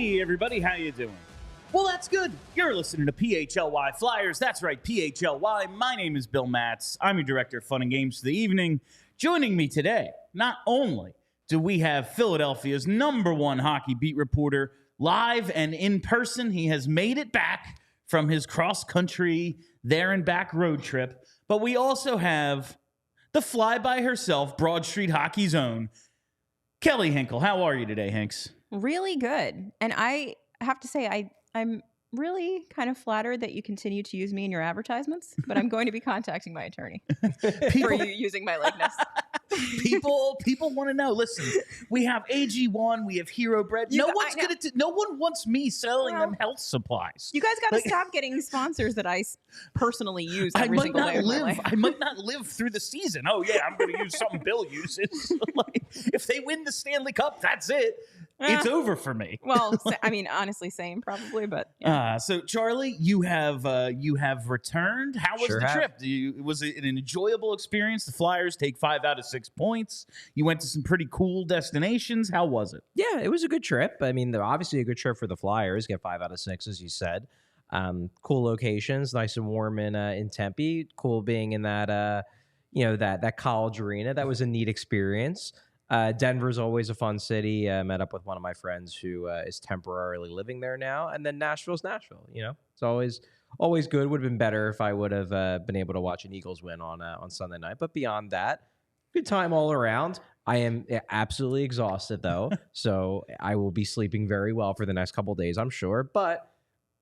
Hey, everybody, how you doing? Well, that's good. You're listening to PHLY Flyers. That's right, PHLY. My name is Bill Matz. I'm your director of fun and games for the evening. Joining me today, not only do we have Philadelphia's #1 hockey beat reporter live and in person, he has made it back from his cross-country there and back road trip, but we also have the fly-by herself, Broad Street Hockey's own, Kelly Hinkle. How are you today, Hinks? Really good. And I have to say, I'm really kind of flattered that you continue to use me in your advertisements, but I'm going to be contacting my attorney for you using my likeness. People want to know. Listen, we have AG1, we have Hero Bread. No one wants me selling them health supplies. You guys got to stop getting sponsors that I personally use every single day of my life. I might not live through the season. Oh yeah, I'm going to use something Bill uses. Like, if they win the Stanley Cup, that's it. It's over for me. Well, I mean, honestly, same probably, but yeah. So Charlie, you have returned. How was the trip? Was it an enjoyable experience? The Flyers take 5 out of 6 points. You went to some pretty cool destinations. How was it? Yeah, it was a good trip. I mean, obviously a good trip for the Flyers. Get 5 out of 6, as you said. Cool locations, nice and warm in Tempe. Cool being in that that college arena. That was a neat experience. Denver's always a fun city. Met up with one of my friends who is temporarily living there now. And then Nashville's Nashville. It's always good. Would have been better if I would have been able to watch an Eagles win on Sunday night. But beyond that, good time all around. I am absolutely exhausted, though. So I will be sleeping very well for the next couple of days, I'm sure. But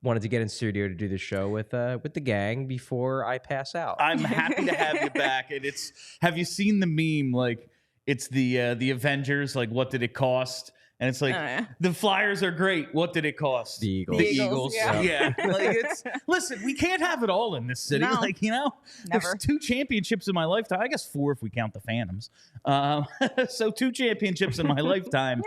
wanted to get in studio to do the show with the gang before I pass out. I'm happy to have you back. And have you seen the meme, like, it's the Avengers, like, what did it cost? And it's like, the Flyers are great. What did it cost? The Eagles. The Eagles. Yeah. Like, listen, we can't have it all in this city. No. Like, Never. There's 2 championships in my lifetime. I guess 4 if we count the Phantoms. So 2 championships in my lifetime.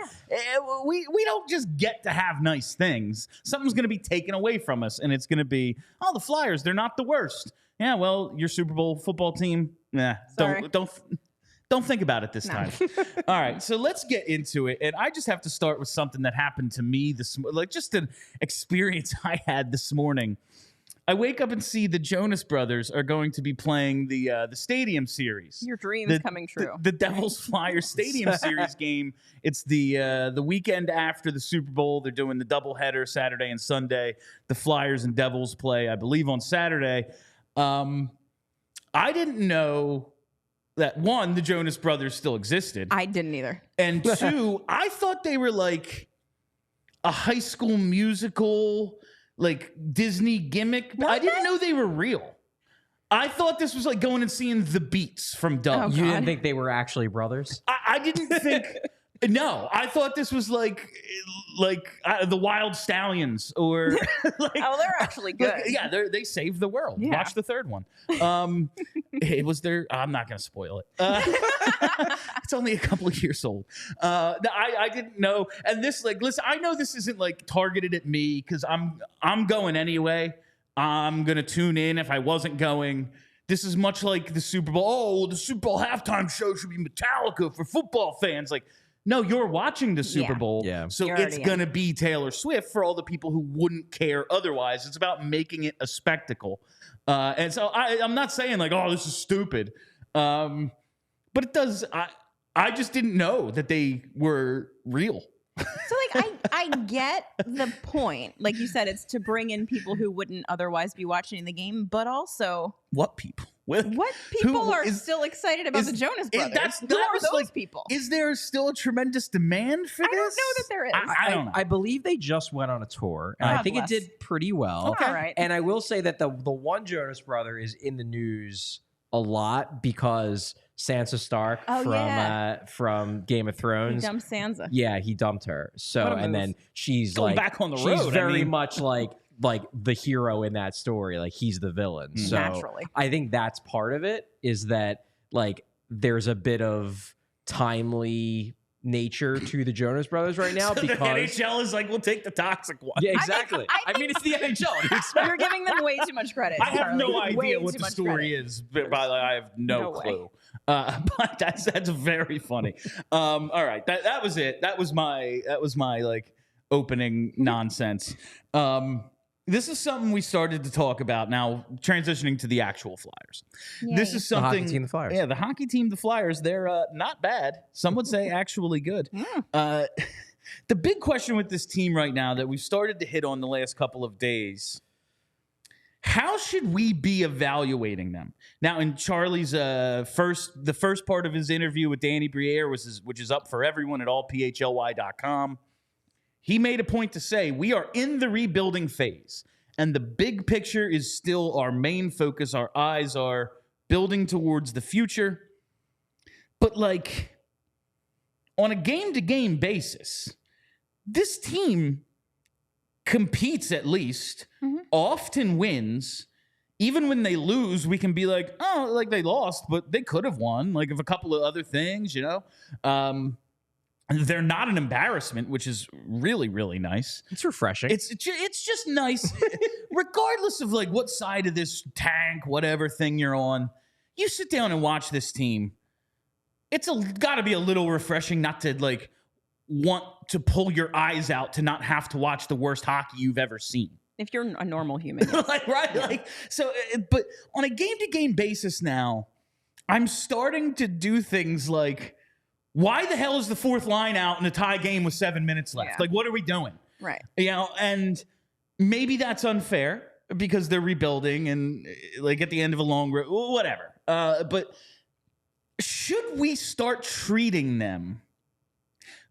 We don't just get to have nice things. Something's going to be taken away from us, and it's going to be, the Flyers, they're not the worst. Yeah, well, your Super Bowl football team, don't think about it this time. All right, so let's get into it. And I just have to start with something that happened to me just an experience I had this morning. I wake up and see the Jonas Brothers are going to be playing the Stadium Series. Your dream is coming true. The Devils Flyers Stadium Series game. It's the weekend after the Super Bowl. They're doing the doubleheader Saturday and Sunday. The Flyers and Devils play, I believe, on Saturday. I didn't know that, 1, the Jonas Brothers still existed. I didn't either. And 2, I thought they were like a High School Musical, like Disney gimmick. I didn't know they were real. I thought this was like going and seeing the Beats from Dub. You didn't think they were actually brothers? I didn't think... No, I thought this was like the Wild Stallions or they're actually good. They saved the world. Yeah. Watch the third one. It was I'm not going to spoil it. It's only a couple of years old. I didn't know. And this, listen, I know this isn't like targeted at me because I'm going anyway. I'm going to tune in if I wasn't going. This is much like the Super Bowl. Oh, the Super Bowl halftime show should be Metallica for football fans. Like, no, you're watching the Super Bowl, so it's going to be Taylor Swift for all the people who wouldn't care otherwise. It's about making it a spectacle. And so I'm not saying like, oh, this is stupid. But it does. I just didn't know that they were real. So, like, I get the point. Like you said, it's to bring in people who wouldn't otherwise be watching the game, but also... What people? What people are still excited about the Jonas Brothers? Who are those people? Is there still a tremendous demand for this? I don't know that there is. I don't know. I believe they just went on a tour, and I think it did pretty well. Okay. All right. And I will say that the one Jonas brother is in the news a lot because Sansa Stark from Game of Thrones. He dumped Sansa. Yeah, he dumped her. So and then she's going back on the road. She's very much like the hero in that story. Like he's the villain. So naturally, I think that's part of it. Is that like there's a bit of timely nature to the Jonas Brothers right now because the NHL is like, we'll take the toxic one. Yeah, exactly. I mean, it's the NHL. You're giving them way too much credit. I have no idea what the story is. By the way, I have no clue. But that's very funny. All right, that was it. That was my like opening nonsense. This is something we started to talk about now, transitioning to the actual Flyers. Yay. This is something. The hockey team, the Flyers. Yeah, the hockey team, the Flyers, they're not bad. Some would say actually good. The big question with this team right now that we've started to hit on the last couple of days, how should we be evaluating them? Now, in Charlie's the first part of his interview with Danny Briere, which is up for everyone at allphly.com, he made a point to say, we are in the rebuilding phase, and the big picture is still our main focus. Our eyes are building towards the future. But, like, on a game-to-game basis, this team competes at least, often wins. Even when they lose, we can be like, oh, like they lost, but they could have won. Like, of a couple of other things, you know? They're not an embarrassment, which is really, really nice. It's refreshing. It's just nice, regardless of like what side of this tank, whatever thing you're on. You sit down and watch this team. It's got to be a little refreshing not to like want to pull your eyes out to not have to watch the worst hockey you've ever seen. If you're a normal human, yes. Like, right? Yeah. Like, so, but on a game-to-game basis now, I'm starting to do things like, why the hell is the fourth line out in a tie game with 7 minutes left? Yeah. Like, what are we doing? Right. You know, and maybe that's unfair because they're rebuilding and like at the end of a long road, whatever. But should we start treating them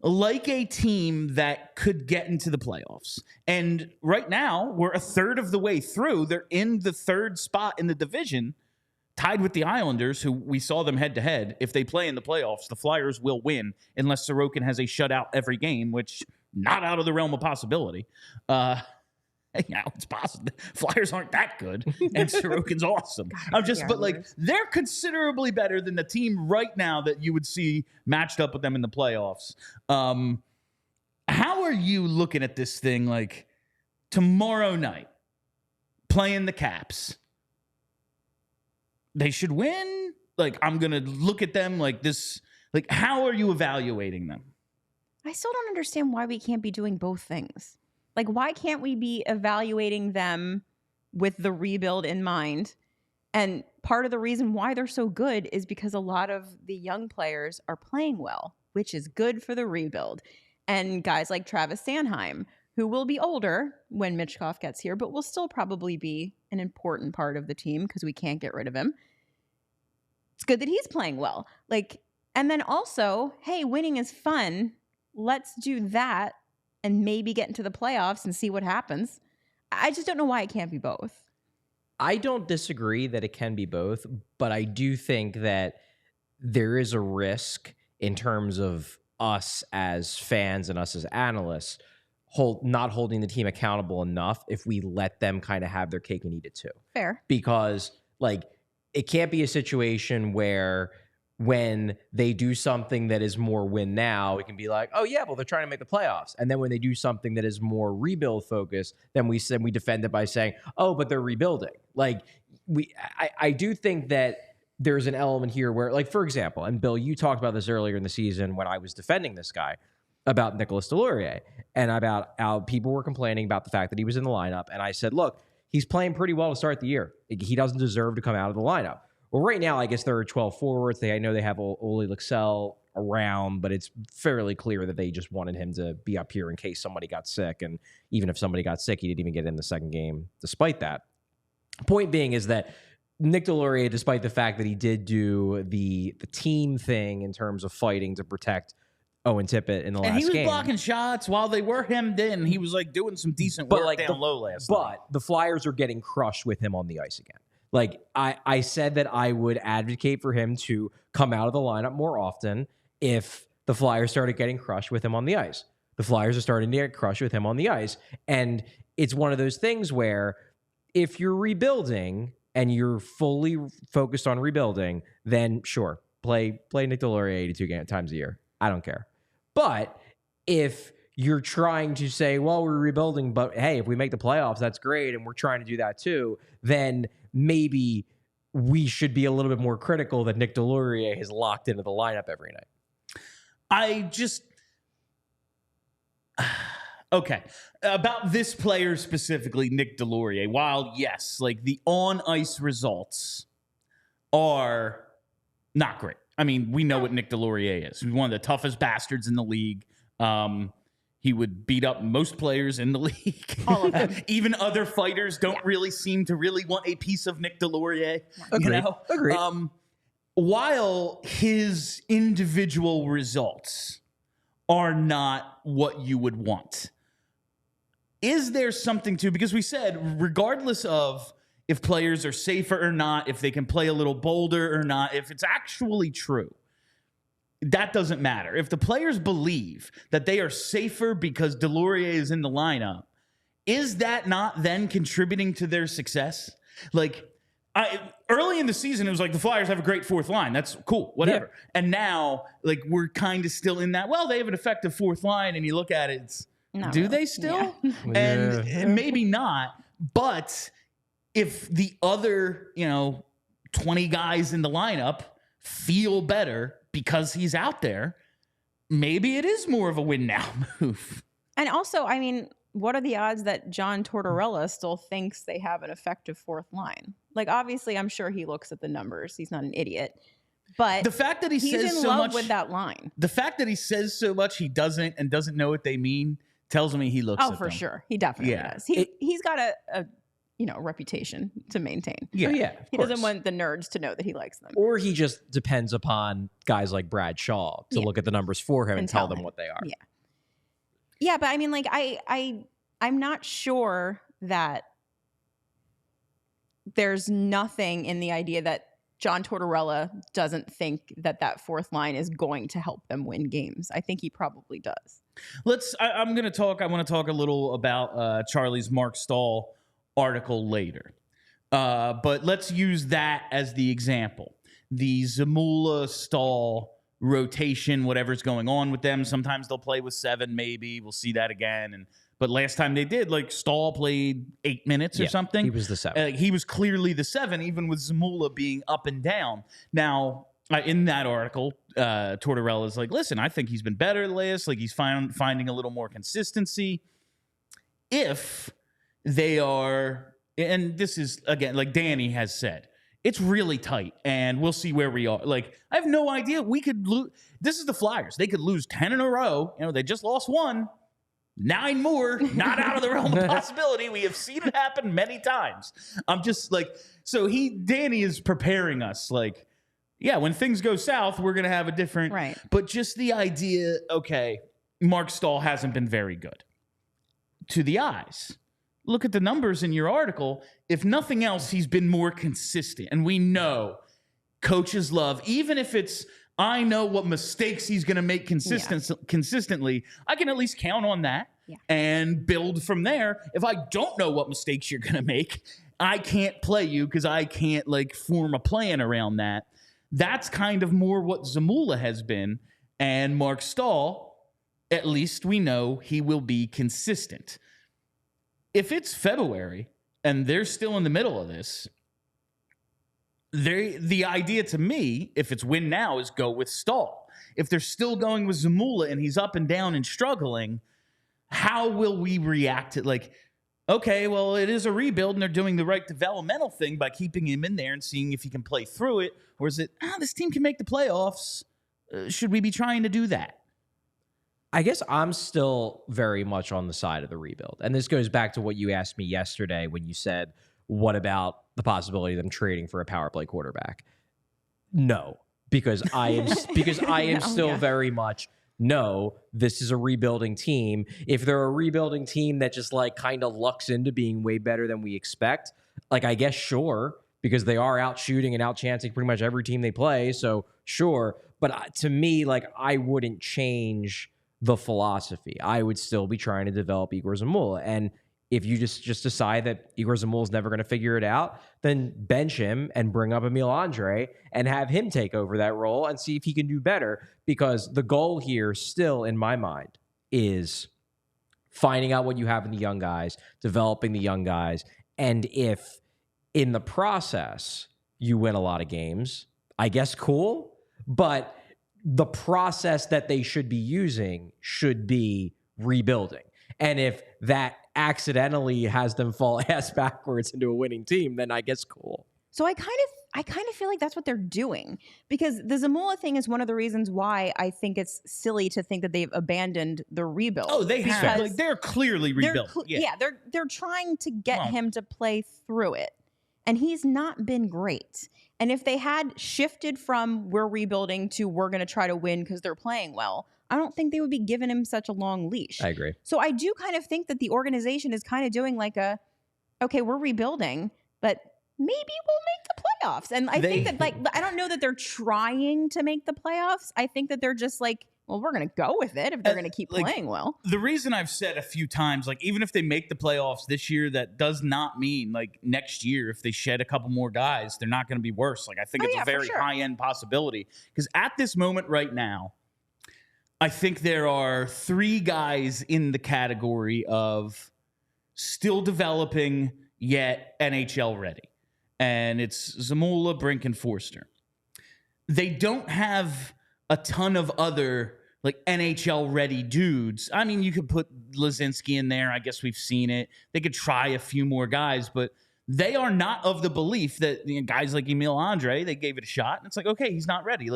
like a team that could get into the playoffs? And right now, we're a third of the way through. They're in the third spot in the division, tied with the Islanders, who we saw them head-to-head. If they play in the playoffs, the Flyers will win unless Sorokin has a shutout every game, which not out of the realm of possibility. It's possible. Flyers aren't that good, and Sorokin's awesome. But like, they're considerably better than the team right now that you would see matched up with them in the playoffs. How are you looking at this thing, like, tomorrow night, playing the Caps? They should win? Like, I'm going to look at them like this. Like, how are you evaluating them? I still don't understand why we can't be doing both things. Like, why can't we be evaluating them with the rebuild in mind? And part of the reason why they're so good is because a lot of the young players are playing well, which is good for the rebuild. And guys like Travis Sanheim, who will be older when Mitchkov gets here, but will still probably be an important part of the team because we can't get rid of him. It's good that he's playing well. Like, and then also, hey, winning is fun. Let's do that and maybe get into the playoffs and see what happens. I just don't know why it can't be both. I don't disagree that it can be both, but I do think that there is a risk in terms of us as fans and us as analysts not holding the team accountable enough if we let them kind of have their cake and eat it too. Fair. Because, like, it can't be a situation where when they do something that is more win now, we can be like, oh yeah, well, they're trying to make the playoffs. And then when they do something that is more rebuild focused, then we defend it by saying, oh, but they're rebuilding. Like, I do think that there's an element here where, like, for example, and Bill, you talked about this earlier in the season when I was defending this guy about Nicolas Deslauriers and about how people were complaining about the fact that he was in the lineup. And I said, look, he's playing pretty well to start the year. He doesn't deserve to come out of the lineup. Well, right now, I guess there are 12 forwards. I know they have Ole Luxell around, but it's fairly clear that they just wanted him to be up here in case somebody got sick. And even if somebody got sick, he didn't even get in the second game despite that. Point being is that Nick Deslauriers, despite the fact that he did do the team thing in terms of fighting to protect Owen Tippett in the last game. And he was blocking shots while they were hemmed in. He was like doing some decent work down low last night. But the Flyers are getting crushed with him on the ice again. Like, I said that I would advocate for him to come out of the lineup more often if the Flyers started getting crushed with him on the ice. The Flyers are starting to get crushed with him on the ice. And it's one of those things where if you're rebuilding and you're fully focused on rebuilding, then sure, play Nick Deslauriers 82 times a year. I don't care. But if you're trying to say, well, we're rebuilding, but hey, if we make the playoffs, that's great, and we're trying to do that too, then maybe we should be a little bit more critical that Nick Deslauriers is locked into the lineup every night. Okay. About this player specifically, Nick Delorier, while yes, like the on-ice results are not great. I mean, we know what Nick Delorier is. He's one of the toughest bastards in the league. He would beat up most players in the league. All of them. Even other fighters don't really seem to really want a piece of Nick Delorier. Agreed. Agreed. While his individual results are not what you would want, is there something to, because we said, regardless of if players are safer or not, if they can play a little bolder or not, if it's actually true, that doesn't matter. If the players believe that they are safer because Delorier is in the lineup, is that not then contributing to their success? Like, early in the season, it was like the Flyers have a great fourth line. That's cool, whatever. Yeah. And now, like, we're kind of still in that, well, they have an effective fourth line, and you look at it, it's, do really. They still? Yeah. And maybe not, but if the other, 20 guys in the lineup feel better because he's out there, maybe it is more of a win now move. And also, I mean, what are the odds that John Tortorella still thinks they have an effective fourth line? Like, obviously, I'm sure he looks at the numbers. He's not an idiot. But the fact that he's in so love much with that line. The fact that he says so much he doesn't know what they mean tells me he looks at them. Oh, for sure. He definitely does. He's got a reputation to maintain. Yeah, he doesn't want the nerds to know that he likes them. Or he just depends upon guys like Brad Shaw to look at the numbers for him and tell them what they are. Yeah, but I mean, like, I'm not sure that there's nothing in the idea that John Tortorella doesn't think that fourth line is going to help them win games. I think he probably does. I want to talk a little about Charlie's Mark Staal article later. But let's use that as the example. The Zamula Staal rotation, whatever's going on with them. Sometimes they'll play with 7, maybe. We'll see that again. But last time they did, like, Staal played 8 minutes or something. He was the 7. He was clearly the 7, even with Zamula being up and down. Now, in that article, Tortorella is like, listen, I think he's been better latest. Like, he's finding a little more consistency. If they are, and this is, again, like Danny has said, it's really tight, and we'll see where we are. Like, I have no idea. We could lose. This is the Flyers. They could lose 10 in a row. They just lost 1. 9 more, not out of the realm of possibility. We have seen it happen many times. I'm just like, so Danny is preparing us. Like, yeah, when things go south, we're going to have a different, right. But just the idea, okay, Mark Staal hasn't been very good to the eyes. Look at the numbers in your article. If nothing else, he's been more consistent. And we know coaches love, even if it's, I know what mistakes he's going to make consistently. I can at least count on that and build from there. If I don't know what mistakes you're going to make, I can't play you because I can't, like, form a plan around that. That's kind of more what Zamula has been. And Mark Staal, at least we know he will be consistent. If it's February and they're still in the middle of this, the idea to me, if it's win now, is go with Staal. If they're still going with Zamula and he's up and down and struggling, how will we react to, like, okay, well, it is a rebuild and they're doing the right developmental thing by keeping him in there and seeing if he can play through it? Or is it, this team can make the playoffs? Should we be trying to do that? I guess I'm still very much on the side of the rebuild. And this goes back to what you asked me yesterday when you said, what about the possibility of them trading for a power play quarterback? No, because I am still very much, no, this is a rebuilding team. If they're a rebuilding team that just, like, kind of lucks into being way better than we expect, like, I guess sure, because they are out shooting and out chancing pretty much every team they play. So sure. But to me, like, I wouldn't change the philosophy. I would still be trying to develop Igor Zamula. And if you just decide that Igor Zamula is never going to figure it out, then bench him and bring up Emil Andre and have him take over that role and see if he can do better. Because the goal here still, in my mind, is finding out what you have in the young guys, developing the young guys. And if in the process you win a lot of games, I guess cool. But the process that they should be using should be rebuilding. And if that accidentally has them fall ass backwards into a winning team, then I guess cool. So I kind of feel like that's what they're doing, because the Zamula thing is one of the reasons why I think it's silly to think that they've abandoned the rebuild. Oh, they have. Like, they're clearly rebuilt. They're trying to get him to play through it, and he's not been great. And if they had shifted from we're rebuilding to we're going to try to win because they're playing well, I don't think they would be giving him such a long leash. I agree. So I do kind of think that the organization is kind of doing like okay, we're rebuilding, but maybe we'll make the playoffs. And I think that, like, I don't know that they're trying to make the playoffs. I think that they're just like, well, we're going to go with it if they're going to keep playing well. The reason I've said a few times, like, even if they make the playoffs this year, that does not mean, like, next year, if they shed a couple more guys, they're not going to be worse. Like, I think it's a very high-end possibility. Because at this moment right now, I think there are 3 guys in the category of still developing, yet NHL ready. And it's Zamula, Brink, and Forster. They don't have a ton of other, like, NHL-ready dudes. I mean, you could put Lazinski in there. I guess we've seen it. They could try a few more guys, but they are not of the belief that, you know, guys like Emil Andre, they gave it a shot, and it's like, okay, he's not ready.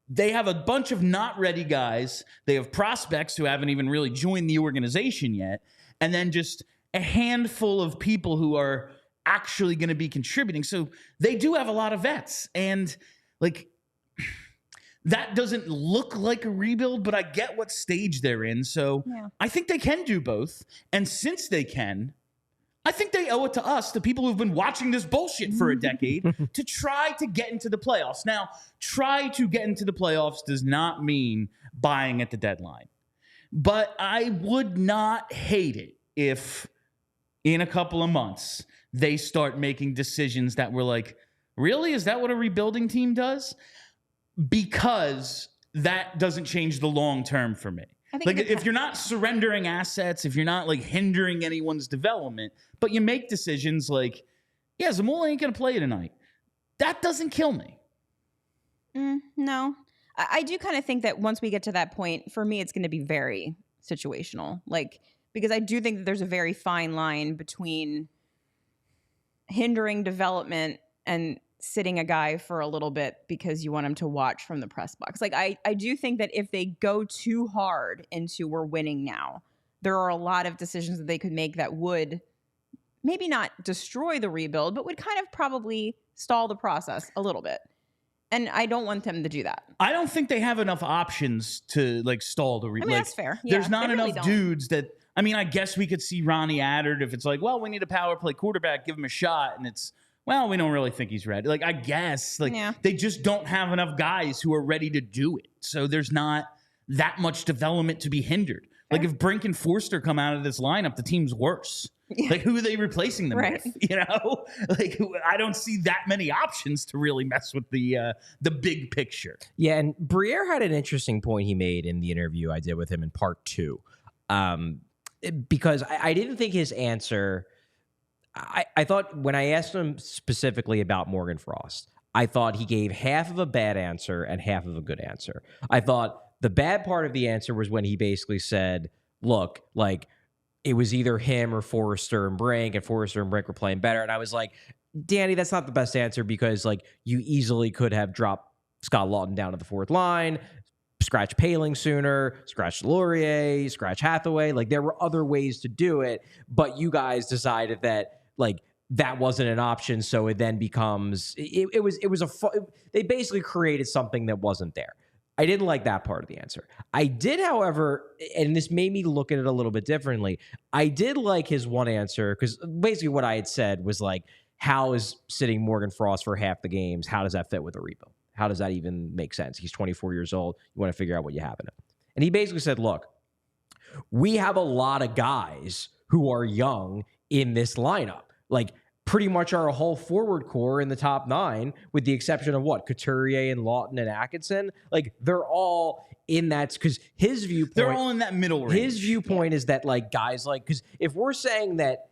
They have a bunch of not ready guys. They have prospects who haven't even really joined the organization yet, and then just a handful of people who are actually going to be contributing. So they do have a lot of vets, and like, that doesn't look like a rebuild, but I get what stage they're in. So I think they can do both. And since they can, I think they owe it to us, the people who've been watching this bullshit for a decade, to try to get into the playoffs. Now, try to get into the playoffs does not mean buying at the deadline. But I would not hate it if in a couple of months they start making decisions that were like, really? Is that what a rebuilding team does? Because that doesn't change the long term for me. Like, if you're not surrendering assets, if you're not, like, hindering anyone's development, but you make decisions like, yeah, Zamula ain't going to play tonight, that doesn't kill me. No. I do kind of think that once we get to that point, for me, it's going to be very situational. Like, because I do think that there's a very fine line between hindering development and sitting a guy for a little bit because you want him to watch from the press box. Like, I do think that if they go too hard into we're winning now, there are a lot of decisions that they could make that would maybe not destroy the rebuild, but would kind of probably stall the process a little bit. And I don't want them to do that. I don't think they have enough options to, like, stall the rebuild. I mean, that's fair. Yeah, there's not enough dudes that, I mean, I guess we could see Ronnie Addard if it's like, well, we need a power play quarterback, give him a shot, and it's, well, we don't really think he's ready. Like, I guess, like, they just don't have enough guys who are ready to do it. So there's not that much development to be hindered. Fair. Like, if Brink and Forster come out of this lineup, the team's worse. Yeah. Like, who are they replacing them with? You know, like, I don't see that many options to really mess with the big picture. Yeah, and Briere had an interesting point he made in the interview I did with him in part 2, because I didn't think his answer. I thought when I asked him specifically about Morgan Frost, I thought he gave half of a bad answer and half of a good answer. I thought the bad part of the answer was when he basically said, look, like, it was either him or Forster and Brink were playing better. And I was like, Danny, that's not the best answer, because, like, you easily could have dropped Scott Lawton down to the 4th line, scratch Paling sooner, scratch Laurier, scratch Hathaway. Like, there were other ways to do it, but you guys decided that, like, that wasn't an option. So it then becomes, they basically created something that wasn't there. I didn't like that part of the answer. I did, however, and this made me look at it a little bit differently, I did like his one answer, because basically what I had said was, like, how is sitting Morgan Frost for half the games, how does that fit with a rebuild? How does that even make sense? He's 24 years old. You want to figure out what you have in him. And he basically said, look, we have a lot of guys who are young in this lineup. Like, pretty much our whole forward core in the top 9, with the exception of Couturier and Lawton and Atkinson. Like, they're all in that, because his viewpoint, they're all in that middle range. His viewpoint is that, like, guys, like, because if we're saying that,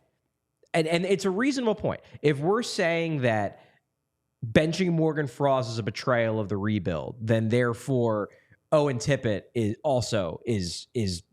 and it's a reasonable point, if we're saying that benching Morgan Frost is a betrayal of the rebuild, then therefore Owen Tippett is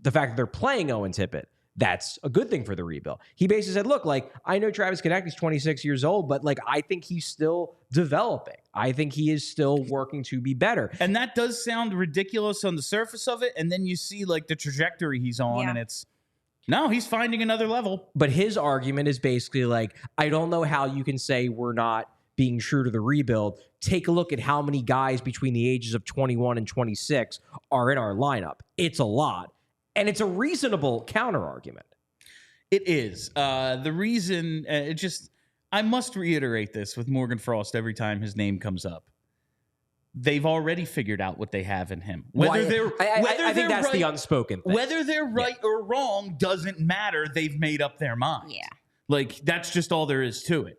the fact that they're playing Owen Tippett. That's a good thing for the rebuild. He basically said, look, like, I know Travis Konecny's 26 years old, but like, I think he's still developing. I think he is still working to be better. And that does sound ridiculous on the surface of it. And then you see like the trajectory he's on, and he's finding another level. But his argument is basically like, I don't know how you can say we're not being true to the rebuild. Take a look at how many guys between the ages of 21 and 26 are in our lineup. It's a lot. And it's a reasonable counter argument. It is. The reason, I must reiterate this with Morgan Frost every time his name comes up. They've already figured out what they have in him. I think that's the unspoken thing. Whether they're right or wrong doesn't matter. They've made up their mind. Yeah. Like, that's just all there is to it.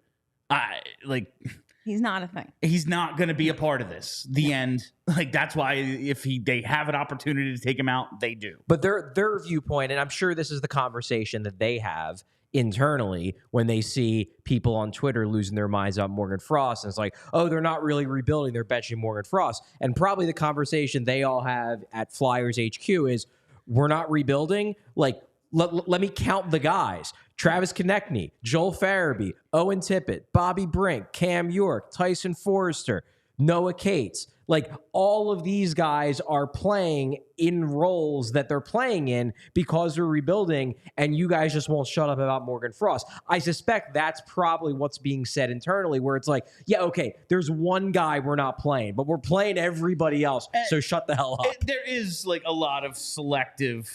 He's not a thing. He's not going to be a part of this. The end. Like, that's why if they have an opportunity to take him out, they do. But their viewpoint, and I'm sure this is the conversation that they have internally when they see people on Twitter losing their minds about Morgan Frost. And it's like, oh, they're not really rebuilding. They're benching Morgan Frost. And probably the conversation they all have at Flyers HQ is, we're not rebuilding. Like, let me count the guys. Travis Konecny, Joel Farabee, Owen Tippett, Bobby Brink, Cam York, Tyson Forrester, Noah Cates. Like, all of these guys are playing in roles that they're playing in because they're rebuilding, and you guys just won't shut up about Morgan Frost. I suspect that's probably what's being said internally, where it's like, yeah, okay, there's one guy we're not playing, but we're playing everybody else, so shut the hell up. There is, like, a lot of selective...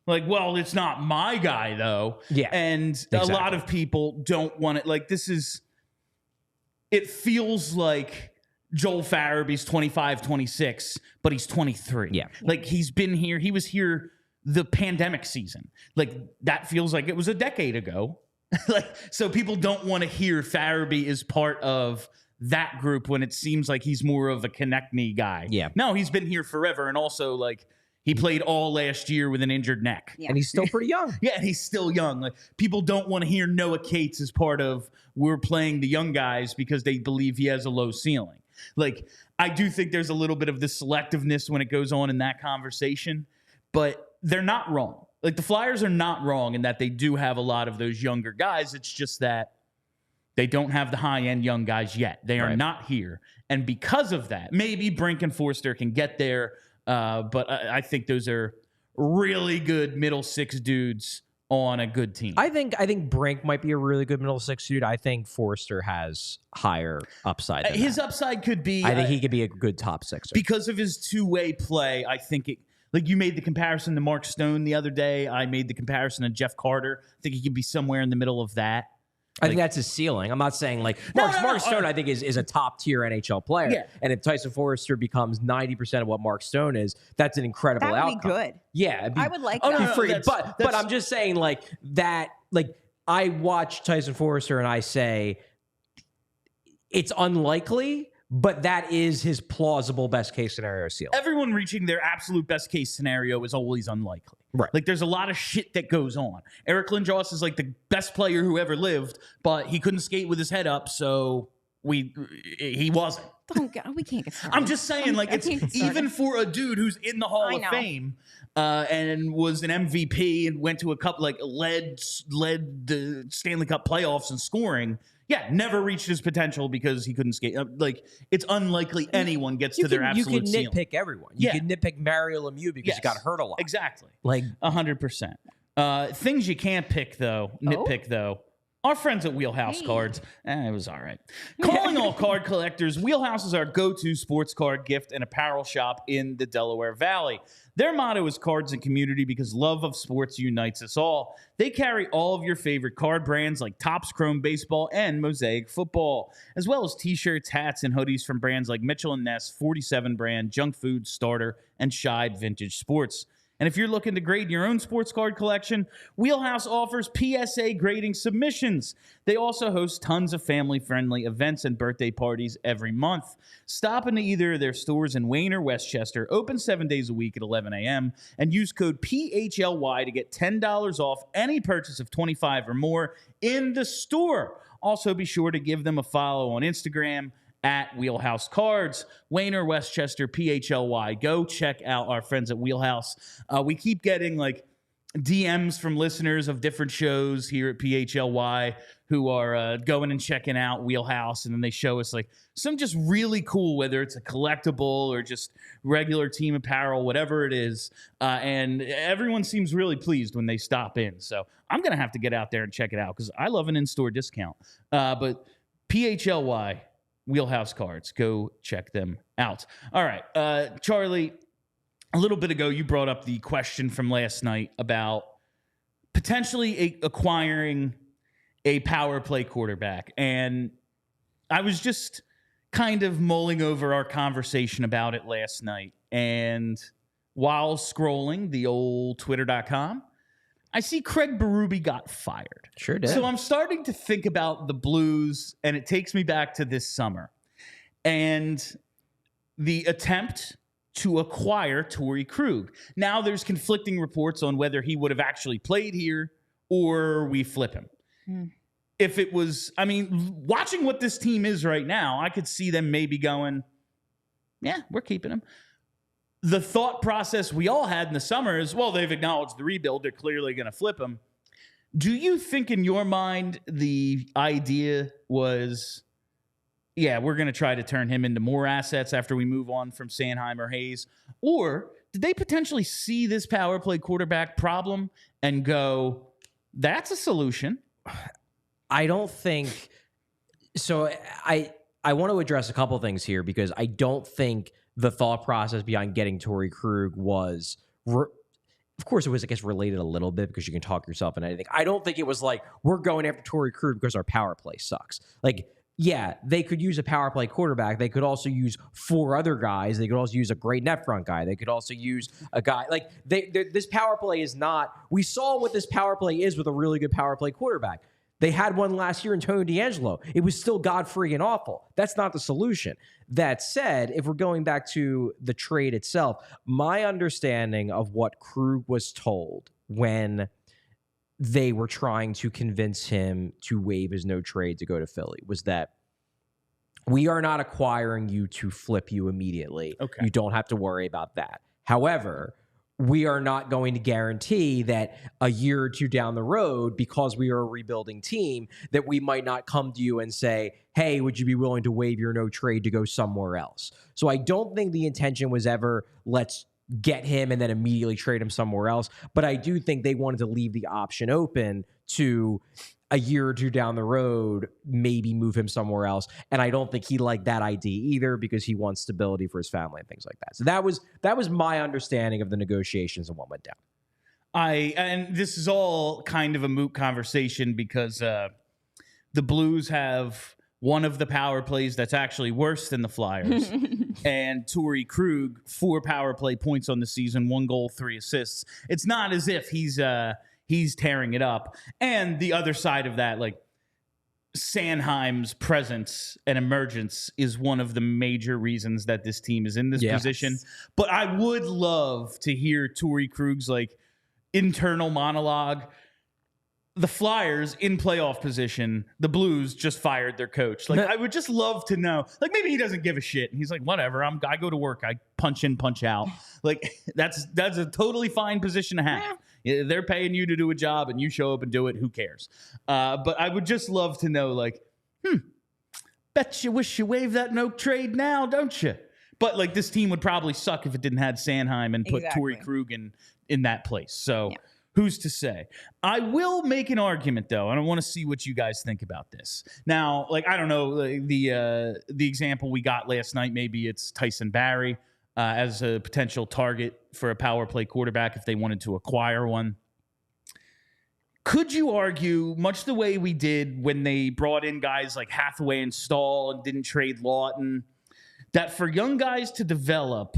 Like, well, it's not my guy, though. Yeah. And exactly. A lot of people don't want it. Like, it feels like Joel Farabee's 25, 26, but he's 23. Yeah. Like, he's been here. He was here the pandemic season. Like, that feels like it was a decade ago. Like, so people don't want to hear Farabee is part of that group when it seems like he's more of a Konecny guy. Yeah. No, he's been here forever. And also, like, he played all last year with an injured neck. Yeah. And he's still pretty young. Yeah, he's still young. Like, people don't want to hear Noah Cates as part of we're playing the young guys because they believe he has a low ceiling. Like, I do think there's a little bit of this selectiveness when it goes on in that conversation, but they're not wrong. Like, the Flyers are not wrong in that they do have a lot of those younger guys. It's just that they don't have the high-end young guys yet. They are not here. And because of that, maybe Brink and Forster can get there. But I think those are really good middle six dudes on a good team. I think Brink might be a really good middle six dude. I think Forster has higher upside than his that. Upside could be... I think he could be a good top sixer. Because of his two-way play, I think it... Like, you made the comparison to Mark Stone the other day. I made the comparison to Jeff Carter. I think he could be somewhere in the middle of that. I think that's his ceiling. I'm not saying like Mark Stone, I think is a top tier NHL player. Yeah. And if Tyson Forrester becomes 90% of what Mark Stone is, that's an incredible outcome. That would be good. Yeah. I would like that. But I'm just saying like that, like I watch Tyson Forrester and I say it's unlikely, but that is his plausible best case scenario ceiling. Everyone reaching their absolute best case scenario is always unlikely. Right. Like, there's a lot of shit that goes on. Eric Lindros is like the best player who ever lived, but he couldn't skate with his head up, so he wasn't. We can't get started. I'm just saying, like, it's even for a dude who's in the Hall of Fame and was an MVP and went to a couple, like, led the Stanley Cup playoffs in scoring. Yeah, never reached his potential because he couldn't skate. Like, it's unlikely anyone gets to their absolute ceiling. You can nitpick everyone. You can nitpick Mario Lemieux because he got hurt a lot. Exactly. Like 100%. Things you can't pick, though, nitpick, though. Our friends at Wheelhouse Cards. It was all right. Calling all card collectors, Wheelhouse is our go-to sports card gift and apparel shop in the Delaware Valley. Their motto is cards and community because love of sports unites us all. They carry all of your favorite card brands like Topps Chrome Baseball and Mosaic Football, as well as t-shirts, hats, and hoodies from brands like Mitchell & Ness, 47 Brand, Junk Food, Starter, and Scheid Vintage Sports. And if you're looking to grade your own sports card collection, Wheelhouse offers PSA grading submissions. They also host tons of family-friendly events and birthday parties every month. Stop into either of their stores in Wayne or Westchester, open 7 days a week at 11 a.m., and use code PHLY to get $10 off any purchase of $25 or more in the store. Also, be sure to give them a follow on Instagram at Wheelhouse Cards, Wayner, Westchester, PHLY. Go check out our friends at Wheelhouse. We keep getting like DMs from listeners of different shows here at PHLY who are going and checking out Wheelhouse, and then they show us like some just really cool, whether it's a collectible or just regular team apparel, whatever it is, and everyone seems really pleased when they stop in. So I'm going to have to get out there and check it out because I love an in-store discount. But PHLY, Wheelhouse Cards, go check them out. All right, Charlie, a little bit ago, you brought up the question from last night about potentially acquiring a power play quarterback. And I was just kind of mulling over our conversation about it last night. And while scrolling the old twitter.com, I see Craig Berube got fired. Sure did. So I'm starting to think about the Blues, and it takes me back to this summer. And the attempt to acquire Torrey Krug. Now there's conflicting reports on whether he would have actually played here or we flip him. If it was, I mean, watching what this team is right now, I could see them maybe going, yeah, we're keeping him. The thought process we all had in the summer is, well, they've acknowledged the rebuild. They're clearly going to flip him. Do you think in your mind the idea was, yeah, we're going to try to turn him into more assets after we move on from Sanheim or Hayes? Or did they potentially see this power play quarterback problem and go, that's a solution? I don't think so. I want to address a couple things here because I don't think the thought process behind getting Torrey Krug was, of course, it was, I guess, related a little bit because you can talk yourself into anything. I don't think it was like, we're going after Torrey Krug because our power play sucks. Like, yeah, they could use a power play quarterback. They could also use 4 other guys. They could also use a great net front guy. They could also use a guy like this power play is not. We saw what this power play is with a really good power play quarterback. They had one last year in Tony D'Angelo. It was still god-freaking awful. That's not the solution. That said, if we're going back to the trade itself, my understanding of what Krug was told when they were trying to convince him to waive his no trade to go to Philly was that we are not acquiring you to flip you immediately. Okay. You don't have to worry about that. However, we are not going to guarantee that a year or two down the road, because we are a rebuilding team, that we might not come to you and say, hey, would you be willing to waive your no trade to go somewhere else? So I don't think the intention was ever, let's get him and then immediately trade him somewhere else. But I do think they wanted to leave the option open to a year or two down the road, maybe move him somewhere else. And I don't think he liked that idea either because he wants stability for his family and things like that. So that was my understanding of the negotiations and what went down. And this is all kind of a moot conversation because the Blues have one of the power plays that's actually worse than the Flyers. And Torrey Krug, 4 power play points on the season, 1 goal, 3 assists. It's not as if he's tearing it up. And the other side of that, like Sanheim's presence and emergence is one of the major reasons that this team is in this position. But I would love to hear Torrey Krug's like internal monologue. The Flyers in playoff position, the Blues just fired their coach. Like, I would just love to know. Like, maybe he doesn't give a shit. And he's like, whatever, I go to work. I punch in, punch out. Like, that's a totally fine position to have. They're paying you to do a job, and you show up and do it. Who cares? But I would just love to know, like, bet you wish you waived that no trade now, don't you? But, like, this team would probably suck if it didn't have Sanheim and put Torrey Krug in that place. So... yeah. Who's to say? I will make an argument, though, and I want to see what you guys think about this. Now, like, I don't know, the example we got last night, maybe it's Tyson Barrie as a potential target for a power play quarterback if they wanted to acquire one. Could you argue, much the way we did when they brought in guys like Hathaway and Staal and didn't trade Lawton, that for young guys to develop,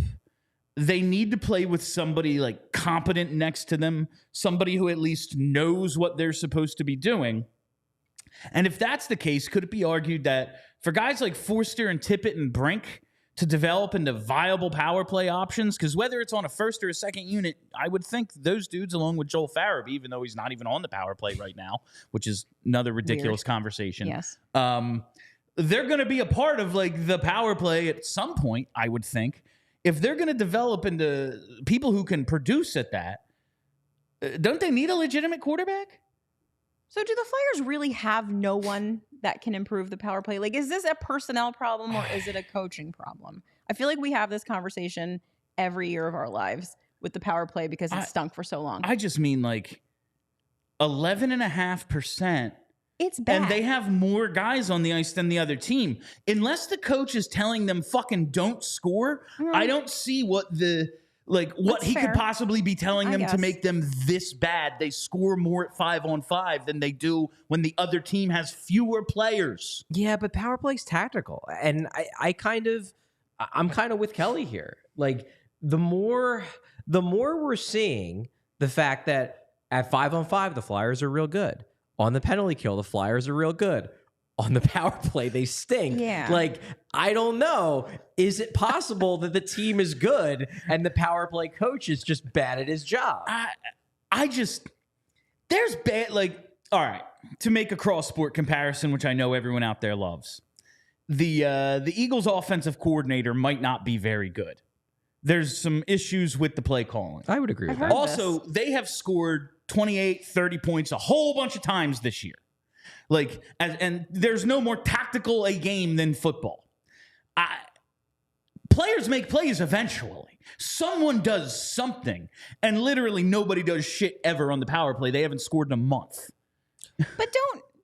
they need to play with somebody like competent next to them, somebody who at least knows what they're supposed to be doing. And if that's the case, could it be argued that for guys like Forster and Tippett and Brink to develop into viable power play options, because whether it's on a first or a second unit, I would think those dudes, along with Joel Farabee, even though he's not even on the power play right now, which is another ridiculous conversation. Yes. they're going to be a part of like the power play at some point, I would think. If they're going to develop into people who can produce at that, don't they need a legitimate quarterback? So do the Flyers really have no one that can improve the power play? Like, is this a personnel problem or is it a coaching problem? I feel like we have this conversation every year of our lives with the power play because it stunk for so long. I just mean like 11.5%. It's bad. And they have more guys on the ice than the other team. Unless the coach is telling them fucking don't score, I don't see what what he could possibly be telling them to make them this bad. They score more at 5-on-5 than they do when the other team has fewer players. Yeah, but power play's tactical. And I'm kind of with Kelly here. Like the more we're seeing the fact that at 5-on-5, the Flyers are real good. On the penalty kill, the Flyers are real good. On the power play, they stink. Yeah. Like, I don't know. Is it possible that the team is good and the power play coach is just bad at his job? There's bad, like, all right, to make a cross-sport comparison, which I know everyone out there loves, the Eagles' offensive coordinator might not be very good. There's some issues with the play calling. I would agree with that. Also, they have scored 28, 30 points a whole bunch of times this year. Like, and there's no more tactical a game than football. Players make plays eventually. Someone does something, and literally nobody does shit ever on the power play. They haven't scored in a month. But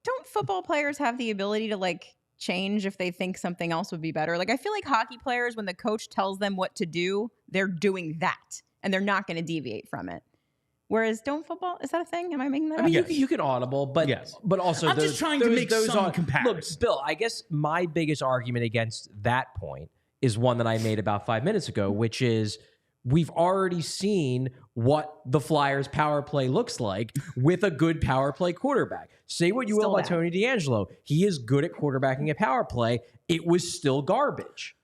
don't football players have the ability to like change if they think something else would be better? Like, I feel like hockey players, when the coach tells them what to do, they're doing that, and they're not going to deviate from it. Whereas don't football, is that a thing? Am I making that up? I mean, you can audible, but but also I'm just trying to make some comparisons. Look, Bill, I guess my biggest argument against that point is one that I made about 5 minutes ago, which is we've already seen what the Flyers power play looks like with a good power play quarterback. Say what you will about Tony DeAngelo. He is good at quarterbacking a power play. It was still garbage.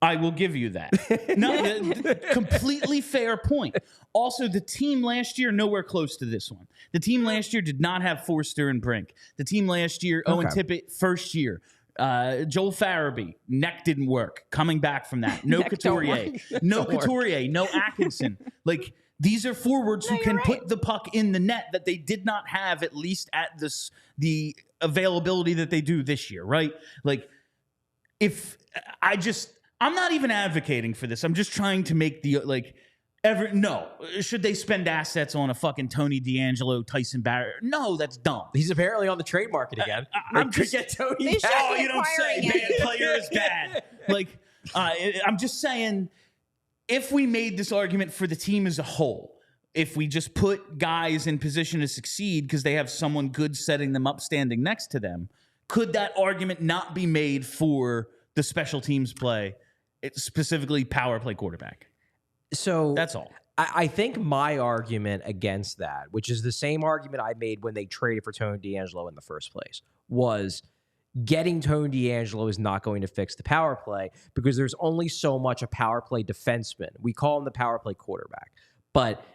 I will give you that. No, completely fair point. Also, the team last year, nowhere close to this one. The team last year did not have Forster and Brink. The team last year, Owen Tippett, first year. Joel Farabee, neck didn't work. Coming back from that. No Couturier. No Couturier. No Atkinson. Like, these are forwards who can put the puck in the net that they did not have, at least at the availability that they do this year, right? Like, I'm not even advocating for this. I'm just trying to make should they spend assets on a fucking Tony DeAngelo, Tyson Barrier? No, that's dumb. He's apparently on the trade market again. I'm just get Tony. Oh, you don't say. Bad player is bad. Like, I'm just saying, if we made this argument for the team as a whole, if we just put guys in position to succeed because they have someone good setting them up, standing next to them, could that argument not be made for the special teams play? It's specifically power play quarterback. So that's all. I think my argument against that, which is the same argument I made when they traded for Tony DeAngelo in the first place, was getting Tony DeAngelo is not going to fix the power play because there's only so much a power play defenseman. We call him the power play quarterback. But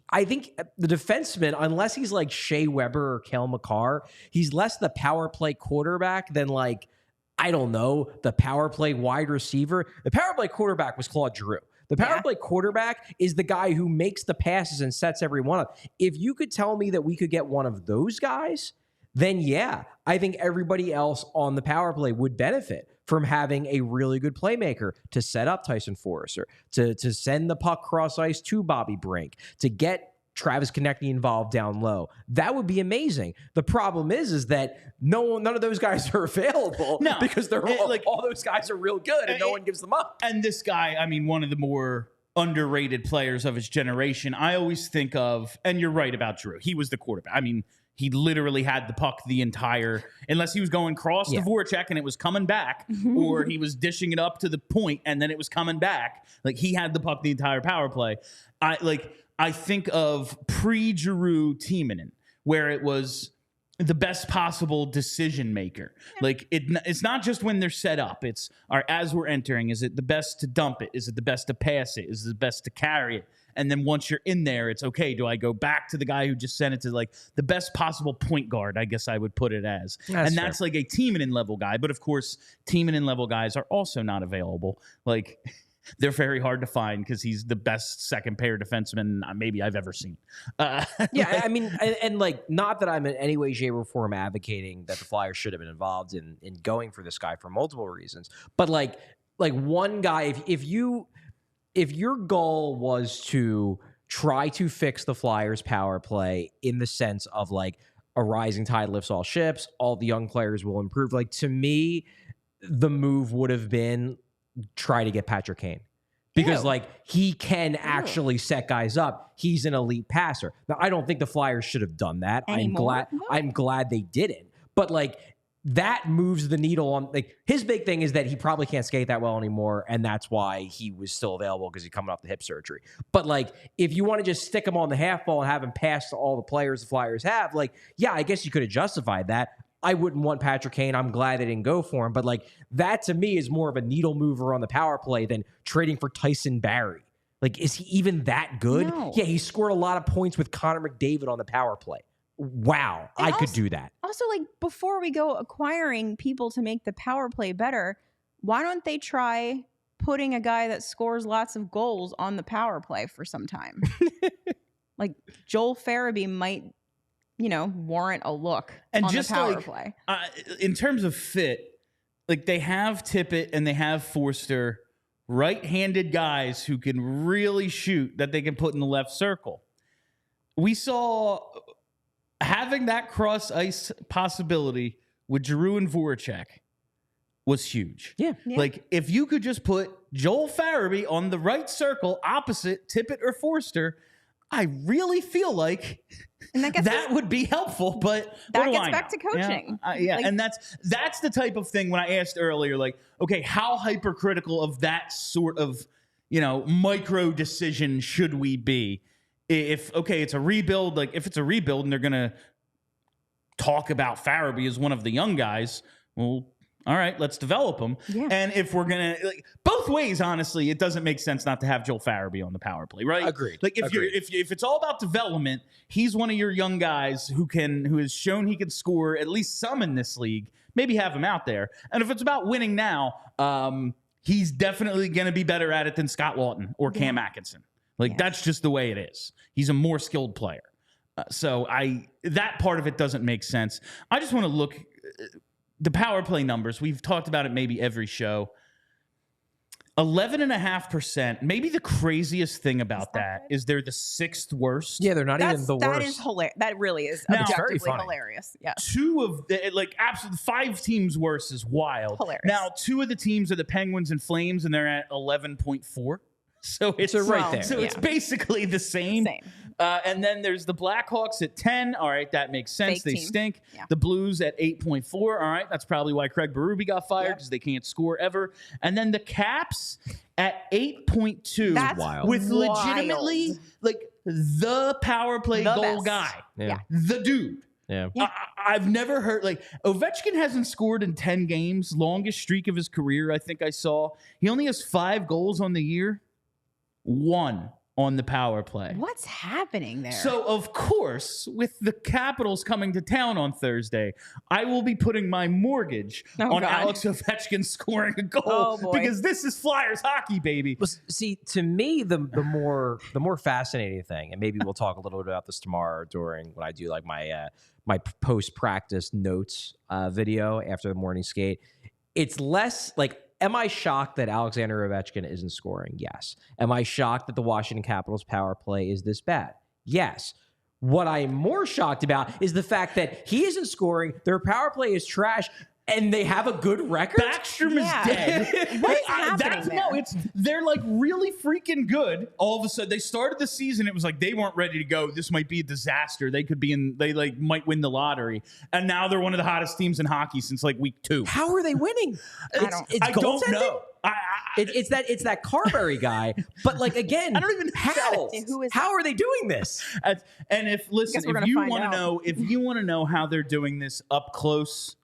I think the defenseman, unless he's like Shea Weber or Cale Makar, he's less the power play quarterback than like, I don't know, the power play wide receiver. The power play quarterback was Claude Giroux. The power play quarterback is the guy who makes the passes and sets everyone up. If you could tell me that we could get one of those guys, then yeah, I think everybody else on the power play would benefit from having a really good playmaker to set up Tyson Forrester, to send the puck cross ice to Bobby Brink, to get Travis Konechny involved down low. That would be amazing. The problem is that none of those guys are available because they're all those guys are real good and no one gives them up. And this guy, I mean, one of the more underrated players of his generation, I always think of, and you're right about Drew. He was the quarterback. I mean, he literally had the puck the entire, unless he was going cross to Voracek and it was coming back, or he was dishing it up to the point and then it was coming back. Like, he had the puck the entire power play. I think of pre-Giroux Timonen, where it was the best possible decision maker. Like, it's not just when they're set up. It's as we're entering, is it the best to dump it? Is it the best to pass it? Is it the best to carry it? And then once you're in there, it's okay. Do I go back to the guy who just sent it to like the best possible point guard? I guess I would put it as. That's like a team and in level guy. But of course, team and in level guys are also not available. Like they're very hard to find because he's the best second pair defenseman maybe I've ever seen. I mean, and like, not that I'm in any way, shape, or form advocating that the Flyers should have been involved in going for this guy for multiple reasons. But like one guy, if your goal was to try to fix the Flyers power play in the sense of like a rising tide lifts all ships, all the young players will improve. Like, to me, the move would have been try to get Patrick Kane, because like he can actually set guys up. He's an elite passer. Now, I don't think the Flyers should have done that. I'm glad they didn't. But like, that moves the needle on, like, his big thing is that he probably can't skate that well anymore, and that's why he was still available, because he's coming off the hip surgery. But like, if you want to just stick him on the half ball and have him pass to all the players the Flyers have, like, yeah, I guess you could have justified that. I wouldn't want Patrick Kane. I'm glad they didn't go for him. But like, that to me is more of a needle mover on the power play than trading for Tyson Barrie. Like, is he even that good? No. Yeah, he scored a lot of points with Connor McDavid on the power play. Wow, and I could do that. Also, like, before we go acquiring people to make the power play better, why don't they try putting a guy that scores lots of goals on the power play for some time? Like, Joel Farabee might, warrant a look and on just the power like, play. In terms of fit, like, they have Tippett and they have Forster, right-handed guys who can really shoot that they can put in the left circle. We saw having that cross-ice possibility with Giroux and Voracek was huge. Yeah. Like, if you could just put Joel Farabee on the right circle opposite Tippett or Forster, I really feel like that would be helpful. But that gets back to coaching. Like, and that's the type of thing when I asked earlier, like, okay, how hypercritical of that sort of, micro decision should we be? If, okay, it's a rebuild, like, if it's a rebuild and they're going to talk about Farabee as one of the young guys, well, all right, let's develop him. Yeah. And if we're going to, like, both ways, honestly, it doesn't make sense not to have Joel Farabee on the power play, right? Agreed. Like, if it's all about development, he's one of your young guys who has shown he can score at least some in this league. Maybe have him out there. And if it's about winning now, he's definitely going to be better at it than Scott Lawton or Cam Atkinson. Like, that's just the way it is. He's a more skilled player. So that part of it doesn't make sense. I just want to look the power play numbers. We've talked about it maybe every show. 11.5%. Maybe the craziest thing about that is they're the sixth worst. Yeah, they're not even the worst. That is hilarious. That really is objectively hilarious. Yeah. Two of the, like, absolute 5 teams worse is wild. Hilarious. Now, 2 of the teams are the Penguins and Flames, and they're at 11.4. So it's right there. So it's basically the same. And then there's the Blackhawks at 10. All right, that makes sense. Fake they team. stink. Yeah. The Blues at 8.4. All right, that's probably why Craig Berube got fired, because they can't score ever. And then the Caps at 8.2. That's wild. With legitimately, like, the power play goal best guy. Yeah. The dude. Yeah. I've never heard, like, Ovechkin hasn't scored in 10 games. Longest streak of his career, I think I saw. He only has 5 goals on the year. 1 on the power play. What's happening there? So, of course, with the Capitals coming to town on Thursday, I will be putting my mortgage on Alex Ovechkin scoring a goal, because this is Flyers hockey, baby. Well, see, to me, the more fascinating thing, and maybe we'll talk a little bit about this tomorrow during when I do like my my post practice notes video after the morning skate. It's less like, am I shocked that Alexander Ovechkin isn't scoring? Yes. Am I shocked that the Washington Capitals power play is this bad? Yes. What I am more shocked about is the fact that he isn't scoring, their power play is trash, and they have a good record? Backstrom is dead. What's happening there? They're like really freaking good. All of a sudden, they started the season. It was like they weren't ready to go. This might be a disaster. They might win the lottery. And now they're one of the hottest teams in hockey since like week 2. How are they winning? I don't know. It's that Carberry guy, but like, again, I don't even know how are they doing this? And if you want to know how they're doing this up close,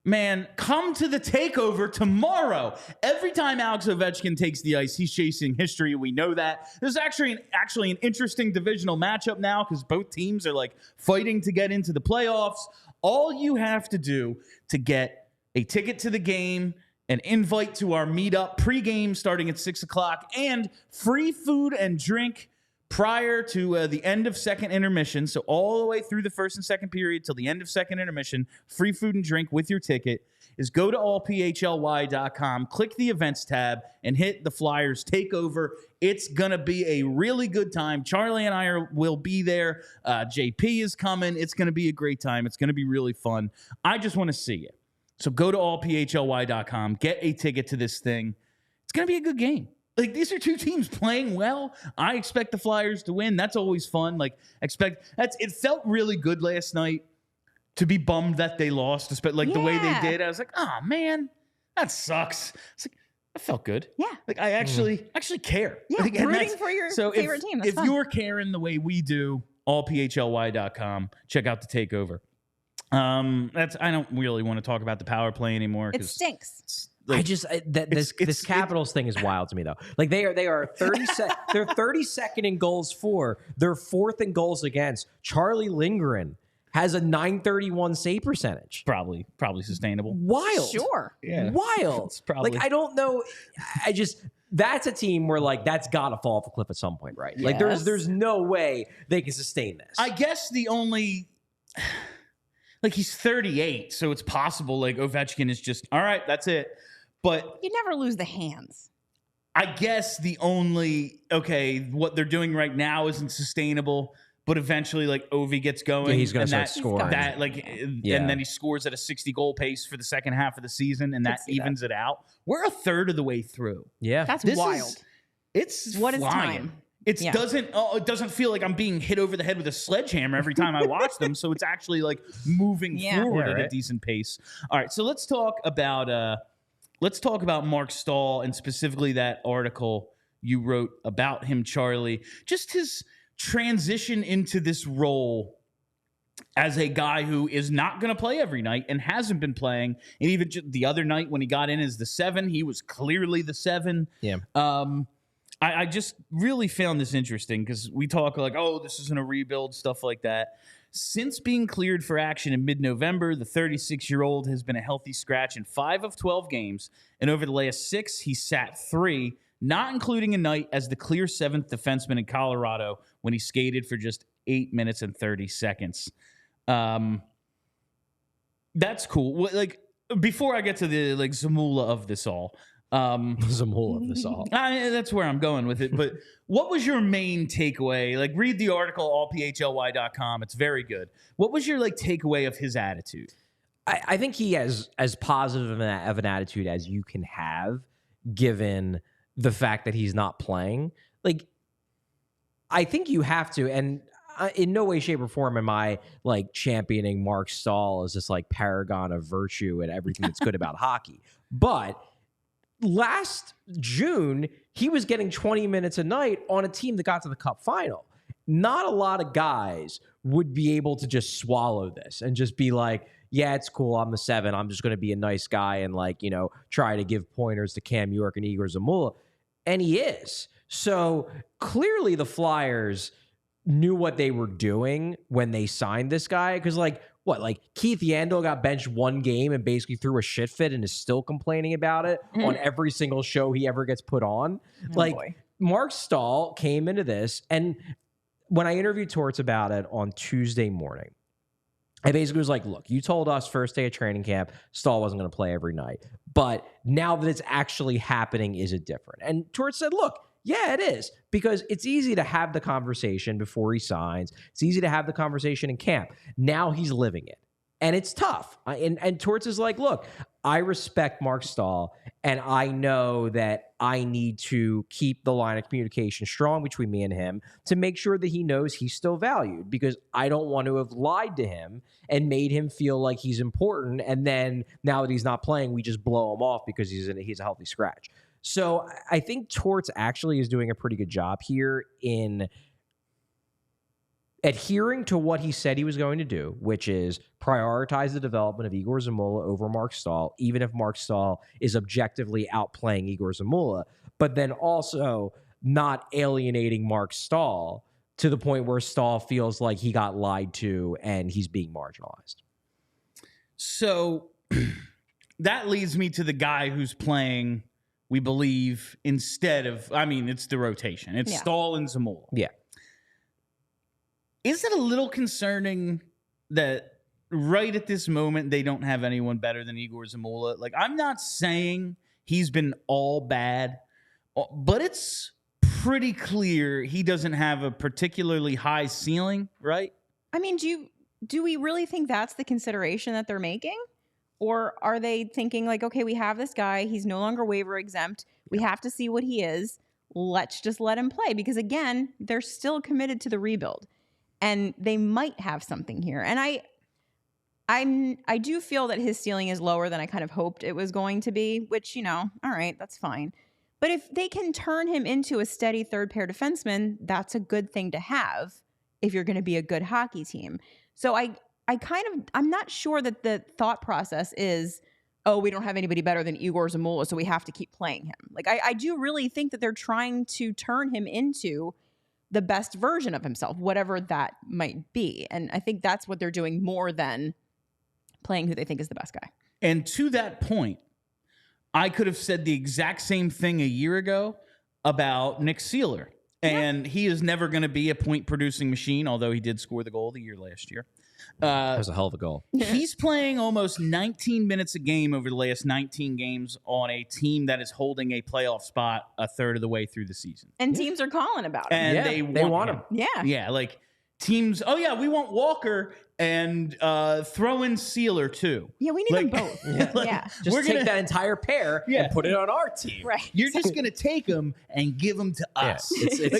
Man, come to the takeover tomorrow. Every time Alex Ovechkin takes the ice, he's chasing history. We know that. There's actually an interesting divisional matchup now because both teams are like fighting to get into the playoffs. All you have to do to get a ticket to the game, an invite to our meetup pregame starting at 6 o'clock, and free food and drink prior to the end of second intermission, so all the way through the first and second period till the end of second intermission, free food and drink with your ticket, is go to allphly.com, click the events tab, and hit the Flyers takeover. It's going to be a really good time. Charlie and I will be there. JP is coming. It's going to be a great time. It's going to be really fun. I just want to see it. So go to allphly.com, get a ticket to this thing. It's going to be a good game. Like, these are two teams playing well. I expect the Flyers to win. That's always fun. It felt really good last night to be bummed that they lost, the way they did. I was like, oh man, that sucks. It's like, I felt good. Yeah. Like, I actually care. Yeah, rooting for your favorite team. That's fun. You're caring the way we do, allphly.com, check out the takeover. I don't really want to talk about the power play anymore. It stinks. This Capitals thing is wild to me though. Like they are they're 32nd in goals for. They're 4th in goals against. Charlie Lindgren has a .931 save percentage. Probably sustainable. Wild. Sure. Yeah. Wild. It's probably. Like, I don't know. That's a team where like that's got to fall off a cliff at some point, right? Yes. Like there's no way they can sustain this. I guess the only. Like, he's 38, so it's possible, like, Ovechkin is just, all right, that's it. But you never lose the hands. I guess what they're doing right now isn't sustainable, but eventually, like, Ovi gets going. Yeah, he's going to start scoring. And then he scores at a 60-goal pace for the second half of the season, and that evens it out. We're a third of the way through. Yeah. That's wild. It's what flying. Is time? It doesn't feel like I'm being hit over the head with a sledgehammer every time I watch them. So it's actually like moving forward at a decent pace. All right, so let's talk about Mark Staal and specifically that article you wrote about him, Charlie. Just his transition into this role as a guy who is not going to play every night and hasn't been playing. And even the other night when he got in as the 7, he was clearly the 7. Yeah. I just really found this interesting because we talk like, oh, this isn't a rebuild, stuff like that. Since being cleared for action in mid-November, the 36-year-old has been a healthy scratch in 5 of 12 games, and over the last 6, he sat 3, not including a night as the clear 7th defenseman in Colorado when he skated for just 8 minutes and 30 seconds. That's cool. Like, before I get to the Zamula of this all, that's where I'm going with it. But what was your main takeaway? Like, read the article, allphly.com. It's very good. What was your takeaway of his attitude? I think he has as positive of an attitude as you can have, given the fact that he's not playing. Like, I think you have to, and in no way, shape, or form am I championing Mark Staal as this paragon of virtue and everything that's good about hockey. But last June, he was getting 20 minutes a night on a team that got to the Cup final. Not a lot of guys would be able to just swallow this and just be like, yeah, it's cool. I'm the 7. I'm just going to be a nice guy and try to give pointers to Cam York and Igor Zamula. And he is. So clearly the Flyers knew what they were doing when they signed this guy. Because Keith Yandel got benched 1 game and basically threw a shit fit and is still complaining about it on every single show he ever gets put on. Boy. Mark Staal came into this, and when I interviewed Torts about it on Tuesday morning, I basically was like, look, you told us first day of training camp, Staal wasn't going to play every night. But now that it's actually happening, is it different? And Torts said, look, yeah, it is, because it's easy to have the conversation before he signs. It's easy to have the conversation in camp. Now he's living it, and it's tough. And Torts is like, look, I respect Mark Staal, and I know that I need to keep the line of communication strong between me and him to make sure that he knows he's still valued, because I don't want to have lied to him and made him feel like he's important, and then now that he's not playing, we just blow him off because he's a healthy scratch. So I think Torts actually is doing a pretty good job here in adhering to what he said he was going to do, which is prioritize the development of Igor Zamula over Mark Staal, even if Mark Staal is objectively outplaying Igor Zamula, but then also not alienating Mark Staal to the point where Staal feels like he got lied to and he's being marginalized. So that leads me to the guy who's playing, we believe, instead of, I mean, it's the rotation. It's Staal and Zamula. Yeah. Is it a little concerning that right at this moment they don't have anyone better than Igor Zamula? Like, I'm not saying he's been all bad, but it's pretty clear he doesn't have a particularly high ceiling, right? I mean, do we really think that's the consideration that they're making? Or are they thinking like, okay, we have this guy, he's no longer waiver exempt, we have to see what he is, let's just let him play? Because again, they're still committed to the rebuild. And they might have something here. And I do feel that his ceiling is lower than I kind of hoped it was going to be, which, all right, that's fine. But if they can turn him into a steady third pair defenseman, that's a good thing to have if you're going to be a good hockey team. So I'm not sure that the thought process is, oh, we don't have anybody better than Igor Zamula, so we have to keep playing him. Like, I do really think that they're trying to turn him into the best version of himself, whatever that might be. And I think that's what they're doing more than playing who they think is the best guy. And to that point, I could have said the exact same thing a year ago about Nick Seeler. And he is never going to be a point-producing machine, although he did score the goal of the year last year. That was a hell of a goal. He's playing almost 19 minutes a game over the last 19 games on a team that is holding a playoff spot a third of the way through the season. And teams are calling about him. And they want him. Yeah. Yeah, like teams, oh yeah, we want Walker and throw in Seeler too. Yeah, we need them both. Yeah. Just take that entire pair and put it on our team. Right. You're just going to take them and give them to us.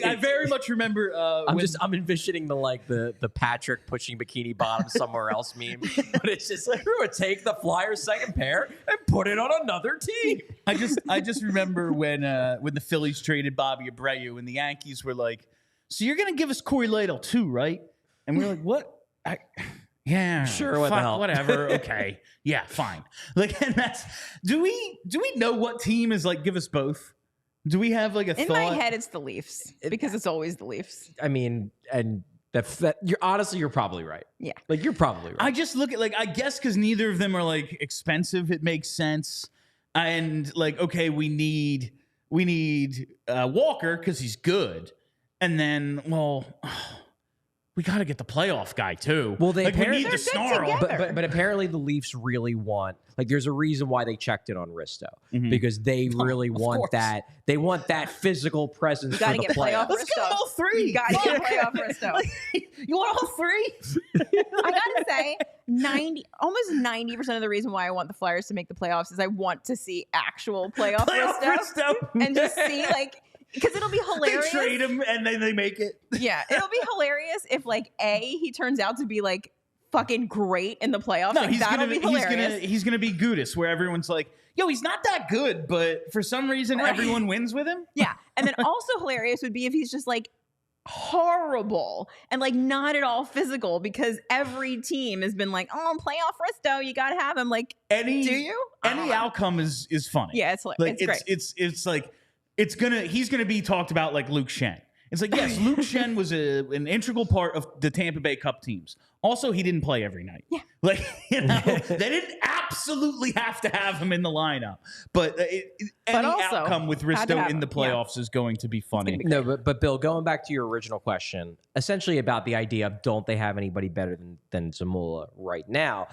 I very much remember. I'm envisioning the Patrick pushing bikini bottom somewhere else meme, but it's just like, we're going to take the Flyers' second pair and put it on another team. I just remember when the Phillies traded Bobby Abreu and the Yankees were like, so you're going to give us Corey Lytle too, right? And we're like, what? Yeah, sure. What fuck, the hell? Whatever. Okay. Yeah, fine. Like, and that's, do we know what team is like, give us both? Do we have like a In thought? my head, it's the Leafs because it's always the Leafs. I mean, and that you're probably right. Yeah. Like, you're probably right. I just look at, like, I guess because neither of them are like expensive, it makes sense. And like, okay, we need Walker because he's good. And then, well, we got to get the playoff guy too. Well, we need the snarl. But apparently the Leafs really want, like, there's a reason why they checked it on Risto, because they really want that. They want that physical presence for the playoffs. Let's get all three. You got to get playoff Risto. You want all three? I gotta say, almost 90% of the reason why I want the Flyers to make the playoffs is I want to see actual playoff Risto and just see like. Because it'll be hilarious. They trade him and then they make it. Yeah, it'll be hilarious if like he turns out to be like fucking great in the playoffs. No, like, that'll be hilarious. He's gonna be Gudis, where everyone's like, yo, he's not that good, but for some reason everyone wins with him. Yeah, and then also hilarious would be if he's just like horrible and like not at all physical, because every team has been like, oh, playoff Risto, you gotta have him. Like, do you? Any outcome is funny. Yeah, it's hilarious. Like, it's great. it's like he's gonna be talked about like Luke Shen. It's like, yes, Luke Shen was an integral part of the Tampa Bay Cup teams. Also, he didn't play every night. Yeah. Like, they didn't absolutely have to have him in the lineup. But any outcome with Risto in the playoffs is going to be funny. No, but Bill, going back to your original question, essentially about the idea of don't they have anybody better than Zamula right now,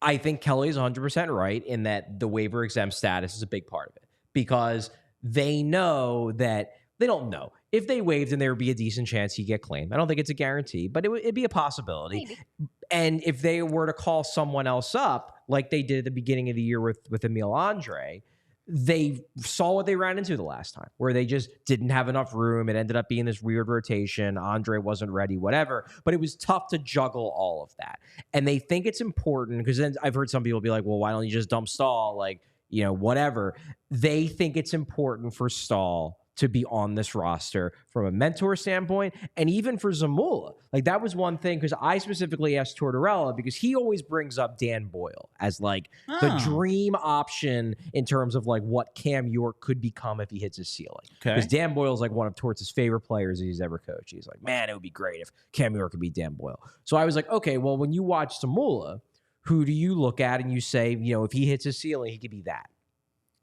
I think Kelly's 100% right in that the waiver exempt status is a big part of it, because they know that they don't know. If they waived him, there would be a decent chance he'd get claimed. I don't think it's a guarantee, but it'd be a possibility. Maybe. And if they were to call someone else up, like they did at the beginning of the year with Emile Andre, they saw what they ran into the last time, where they just didn't have enough room. It ended up being this weird rotation. Andre wasn't ready, whatever. But it was tough to juggle all of that. And they think it's important, because then I've heard some people be like, well, why don't you just dump Staal? Like, whatever. They think it's important for Staal to be on this roster from a mentor standpoint, and even for Zamula. Like, that was one thing, because I specifically asked Tortorella because he always brings up Dan Boyle as like the dream option in terms of like what Cam York could become if he hits his ceiling. Because Dan Boyle's like one of Torts' favorite players he's ever coached. He's like, man, it would be great if Cam York could beat Dan Boyle. So I was like, okay, well, when you watch Zamula, who do you look at and you say, you know, if he hits his ceiling, he could be that?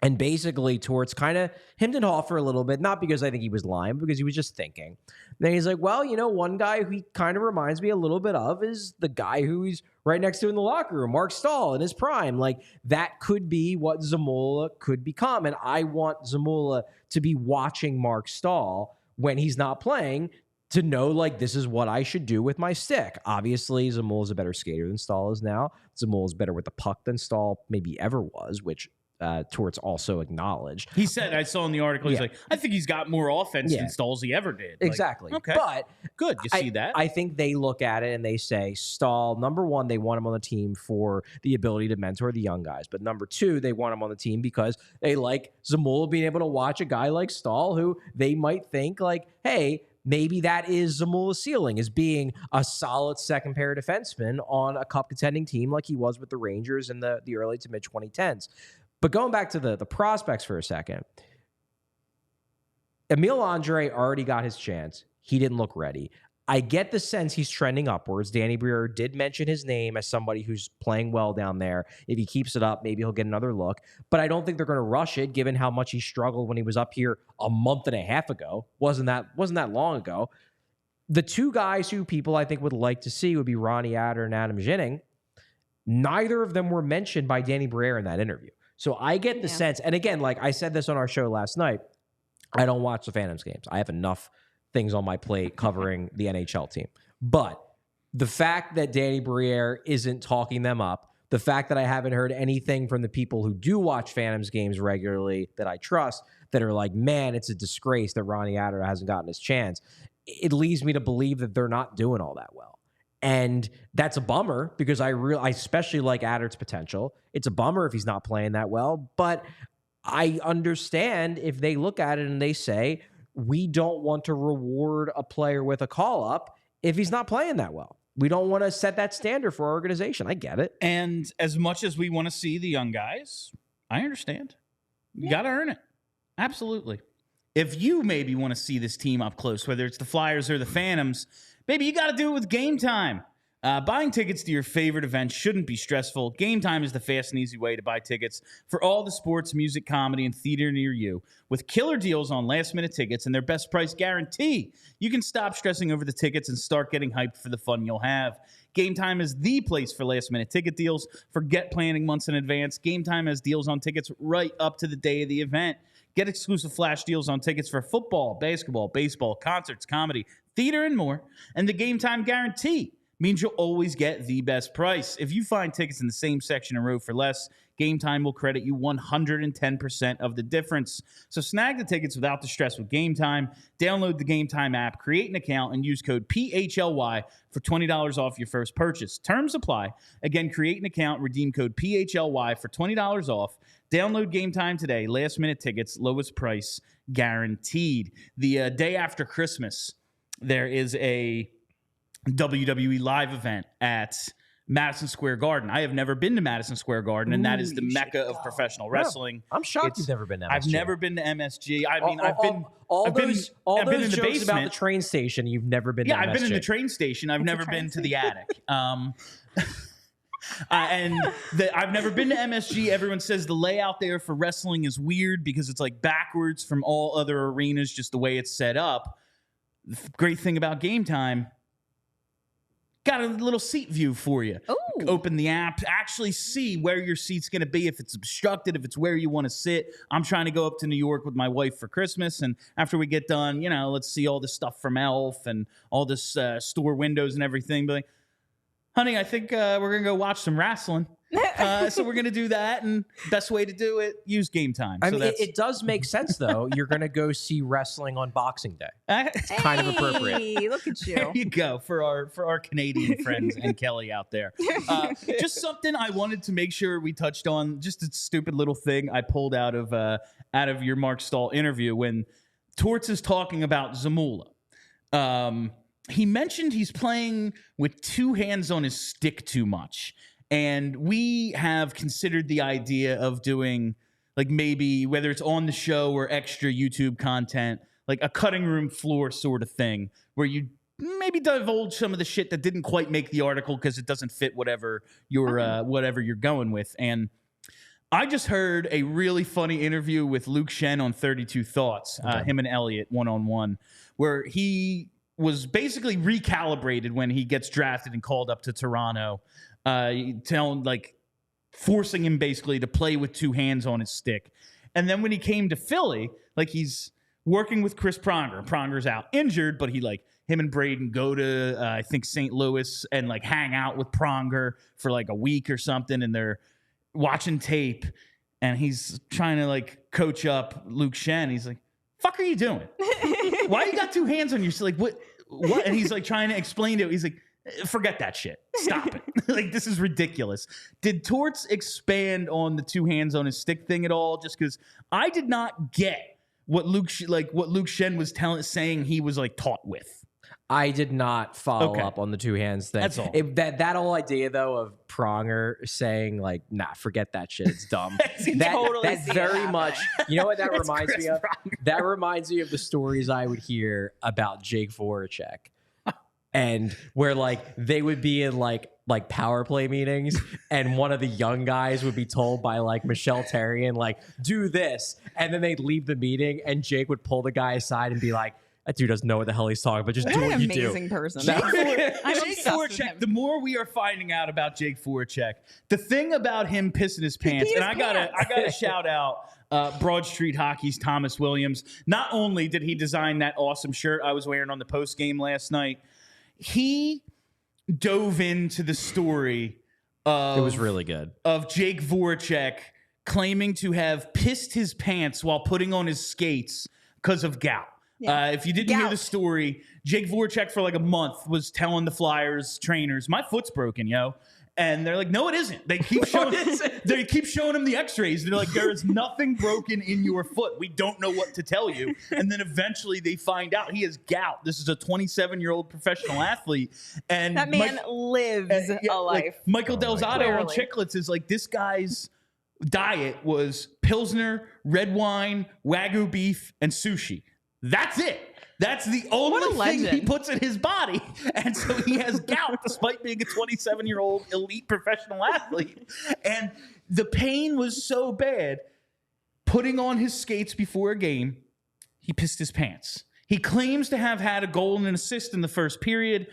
And basically, Torts kind of hemmed and hawed for a little bit, not because I think he was lying, but because he was just thinking. Then he's like, well, you know, one guy who he kind of reminds me a little bit of is the guy who he's right next to in the locker room, Mark Staal in his prime. Like, that could be what Zamula could become. And I want Zamula to be watching Mark Staal when he's not playing to know, like, this is what I should do with my stick. Obviously, Zamula's a better skater than Staal is now. Zamula's better with the puck than Staal maybe ever was, which Torts also acknowledged. He said, I saw in the article, he's like, I think he's got more offense than Stahl's he ever did. Exactly. Like, okay. But good. You see that? I think they look at it and they say, Staal, number one, they want him on the team for the ability to mentor the young guys. But number two, they want him on the team because they like Zamula being able to watch a guy like Staal who they might think like, hey, maybe that is Zamula's ceiling, is being a solid second pair defenseman on a cup contending team like he was with the Rangers in the early to mid 2010s. But going back to the prospects for a second, Emil Andre already got his chance. He didn't look ready. I get the sense he's trending upwards. Danny Briere did mention his name as somebody who's playing well down there. If he keeps it up, maybe he'll get another look. But I don't think they're going to rush it, given how much he struggled when he was up here a month and a half ago. Wasn't that long ago. The two guys who people I think would like to see would be Ronnie Adder and Adam Ginning. Neither of them were mentioned by Danny Briere in that interview. So I get the sense, and again, like I said this on our show last night, I don't watch the Phantoms games. I have enough things on my plate covering the NHL team. But the fact that Danny Briere isn't talking them up, the fact that I haven't heard anything from the people who do watch Phantoms games regularly that I trust that are like, man, it's a disgrace that Ronnie Adder hasn't gotten his chance, it leads me to believe that they're not doing all that well. And that's a bummer because I especially like Adder's potential. It's a bummer if he's not playing that well, but I understand if they look at it and they say, we don't want to reward a player with a call-up if he's not playing that well. We don't want to set that standard for our organization. I get it. And as much as we want to see the young guys, I understand. You got to earn it. Absolutely. If you maybe want to see this team up close, whether it's the Flyers or the Phantoms, maybe you got to do it with Game Time. Buying tickets to your favorite event shouldn't be stressful. Game Time is the fast and easy way to buy tickets for all the sports, music, comedy, and theater near you. With killer deals on last-minute tickets and their best price guarantee, you can stop stressing over the tickets and start getting hyped for the fun you'll have. Game Time is the place for last-minute ticket deals. Forget planning months in advance. Game Time has deals on tickets right up to the day of the event. Get exclusive flash deals on tickets for football, basketball, baseball, concerts, comedy, theater, and more. And the Game Time guarantee means you'll always get the best price. If you find tickets in the same section and row for less, Game Time will credit you 110% of the difference. So snag the tickets without the stress with Game Time. Download the Game Time app, create an account, and use code PHLY for $20 off your first purchase. Terms apply. Again, create an account, redeem code PHLY for $20 off. Download Game Time today. Last minute tickets, lowest price guaranteed. The day after Christmas, there is a WWE live event at Madison Square Garden. I have never been to Madison Square Garden, and that is the mecca of professional wrestling. I'm shocked you've never been to MSG. I've never been to MSG. I mean, I've been in the basement about the train station. You've never been to MSG. Yeah, I've been in the train station. I've never been to the attic. I've never been to MSG. Everyone says the layout there for wrestling is weird because it's like backwards from all other arenas, just the way it's set up. The great thing about Game Time, got a little seat view for you. Ooh. Open the app, actually see where your seat's going to be, if it's obstructed, if it's where you want to sit. I'm trying to go up to New York with my wife for Christmas, and after we get done, let's see all this stuff from Elf and all this store windows and everything. But like, honey, I think we're going to go watch some wrestling. So we're going to do that, and best way to do it, use Game Time. I mean, it does make sense, though. You're going to go see wrestling on Boxing Day. It's kind of appropriate. Look at you. There you go for our Canadian friends and Kelly out there. Just something I wanted to make sure we touched on. Just a stupid little thing I pulled out of your Mark Staal interview when Torts is talking about Zamula. He mentioned he's playing with two hands on his stick too much. And we have considered the idea of doing, like, maybe whether it's on the show or extra YouTube content, like a cutting room floor sort of thing, where you maybe divulge some of the shit that didn't quite make the article because it doesn't fit whatever you're going with. And I just heard a really funny interview with Luke Shen on 32 Thoughts, him and Elliot one-on-one, where he was basically recalibrated when he gets drafted and called up to Toronto, forcing him basically to play with two hands on his stick. And then when he came to Philly, like, he's working with Chris Pronger. Pronger's out injured, but him and Braden go to, I think, St. Louis and, like, hang out with Pronger for, like, a week or something, and they're watching tape, and he's trying to, like, coach up Luke Shen. He's like, fuck are you doing? Why you got two hands on your, like, what? And he's, like, trying to explain to him. He's like, forget that shit. Stop it. Like, this is ridiculous. Did Torts expand on the two hands on his stick thing at all? Just because I did not get what Luke Shen was saying he was, like, taught with. I did not follow up on the two hands thing. That's all. That whole idea, though, of Pronger saying, like, nah, forget that shit. It's dumb. That's very much, you know what that reminds me of? That reminds me of the stories I would hear about Jake Voracek. And where, like, they would be in, like power play meetings, and one of the young guys would be told by, like, Michelle Therrien, like, do this. And then they'd leave the meeting, and Jake would pull the guy aside and be like, that dude doesn't know what the hell he's talking about. Just do what you do. Amazing person. Jake Voracek, the more we are finding out about Jake Voracek, the thing about him pissing his pants, and I gotta shout out Broad Street Hockey's Thomas Williams. Not only did he design that awesome shirt I was wearing on the post game last night, he dove into the story of, it was really good, of Jake Voracek claiming to have pissed his pants while putting on his skates because of gout. Yeah. If you didn't hear the story, Jake Voracek for like a month was telling the Flyers trainers, my foot's broken, yo. And they're like, no, it isn't. They keep showing him the x-rays. They're like, there is nothing broken in your foot. We don't know what to tell you. And then eventually they find out he has gout. This is a 27-year-old professional athlete. And that man lives a life. Like Michael Delzato on Chicklets is like, this guy's diet was Pilsner, red wine, Wagyu beef, and sushi. That's it. That's the only thing he puts in his body. And so he has gout despite being a 27-year-old elite professional athlete. And the pain was so bad, putting on his skates before a game, he pissed his pants. He claims to have had a goal and an assist in the first period.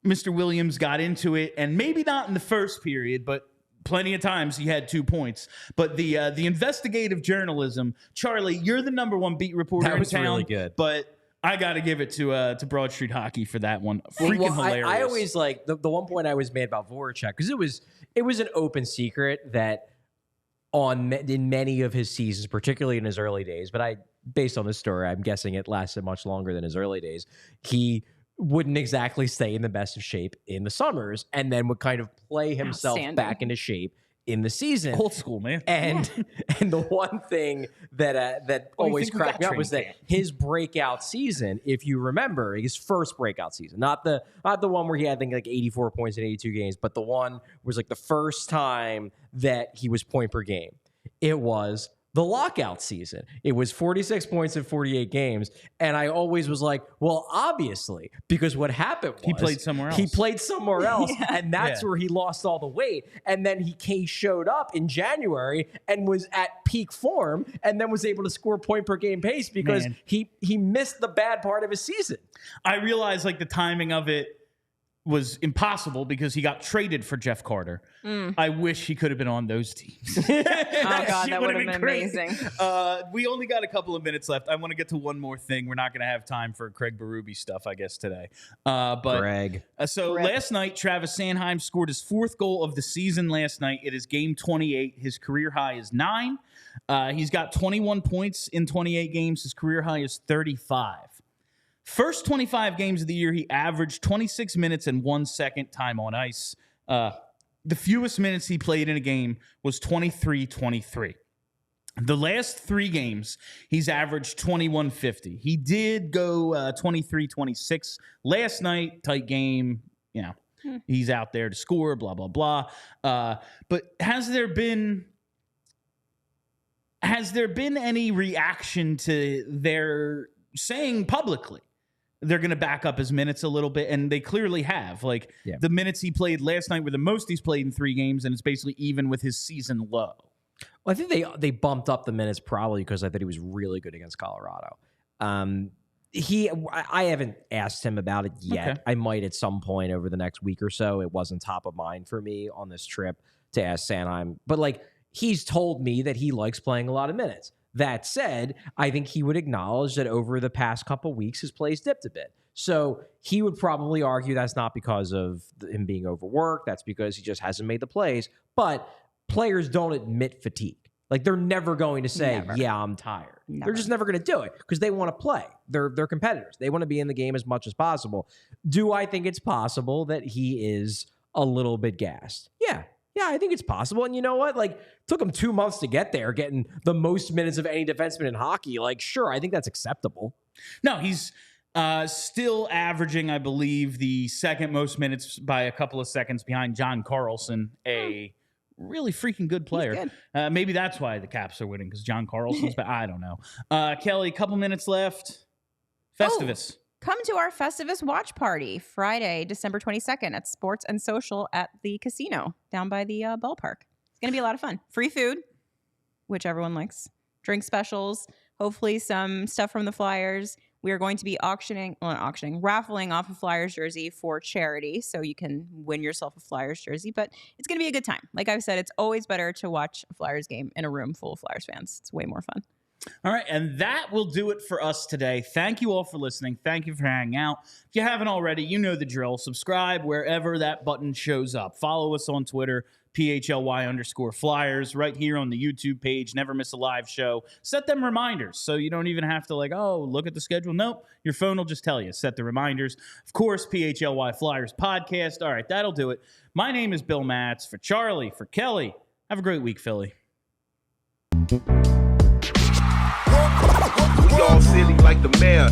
Mr. Williams got into it, and maybe not in the first period, but plenty of times he had 2 points. But the investigative journalism, Charlie, you're the number one beat reporter in town. Really good. But I got to give it to Broad Street Hockey for that one. Freaking hilarious. I always like the one point I was made about Voracek, because it was an open secret that in many of his seasons, particularly in his early days, but based on this story, I'm guessing it lasted much longer than his early days. He wouldn't exactly stay in the best of shape in the summers, and then would kind of play himself back into shape in the season. Old school, man. And the one thing that always cracked me up was that his breakout season, if you remember, his first breakout season, not the one where he had, I think, like 84 points in 82 games, but the one was like the first time that he was point per game. It was the lockout season. It was 46 points in 48 games. And I always was like, well, obviously, because what happened was he played somewhere else. And that's where he lost all the weight. And then he showed up in January and was at peak form, and then was able to score point per game pace because he missed the bad part of his season. I realized like the timing of it was impossible because he got traded for Jeff Carter. I wish he could have been on those teams. Oh, God, that would have been amazing. We only got a couple of minutes left. I want to get to one more thing. We're not going to have time for Craig Berube stuff, I guess, today. Greg. Last night, Travis Sanheim scored his 4th goal of the season last night. It is game 28. His career high is 9. He's got 21 points in 28 games. His career high is 35. First 25 games of the year, he averaged 26 minutes and 1 second time on ice. The fewest minutes he played in a game was 23-23. The last 3 games, he's averaged 21.50. He did go 23-26 last night. Tight game, he's out there to score, blah, blah, blah. But has there been any reaction to their saying publicly they're going to back up his minutes a little bit? And they clearly have. Like, the minutes he played last night were the most he's played in 3 games, and it's basically even with his season low. Well, I think they bumped up the minutes probably because I thought he was really good against Colorado. I haven't asked him about it yet. Okay. I might at some point over the next week or so. It wasn't top of mind for me on this trip to ask Sanheim. But, like, he's told me that he likes playing a lot of minutes. That said, I think he would acknowledge that over the past couple weeks, his plays dipped a bit. So he would probably argue that's not because of him being overworked. That's because he just hasn't made the plays. But players don't admit fatigue. Like, they're never going to say, yeah, I'm tired. Never. They're just never going to do it because they want to play. They're competitors. They want to be in the game as much as possible. Do I think it's possible that he is a little bit gassed? Yeah, I think it's possible. And you know what? Like, took him 2 months to get there, getting the most minutes of any defenseman in hockey. Like, sure, I think that's acceptable. No, he's still averaging, I believe, the second most minutes by a couple of seconds behind John Carlson, a really freaking good player. Good. Maybe that's why the Caps are winning, because John Carlson's but I don't know. Kelly, a couple minutes left. Festivus. Come to our Festivus watch party Friday, December 22nd at Sports and Social at the casino down by the ballpark. It's going to be a lot of fun. Free food, which everyone likes. Drink specials. Hopefully some stuff from the Flyers. We are going to be raffling off a Flyers jersey for charity, so you can win yourself a Flyers jersey. But it's going to be a good time. Like I've said, it's always better to watch a Flyers game in a room full of Flyers fans. It's way more fun. All right, and that will do it for us today. Thank you all for listening. Thank you for hanging out. If you haven't already, you know the drill. Subscribe wherever that button shows up. Follow us on Twitter, PHLY_Flyers, right here on the YouTube page. Never miss a live show. Set them reminders so you don't even have to look at the schedule. Nope, your phone will just tell you. Set the reminders. Of course, PHLY Flyers podcast. All right, that'll do it. My name is Bill Matz. For Charlie, for Kelly, have a great week, Philly. We all silly like the mayor.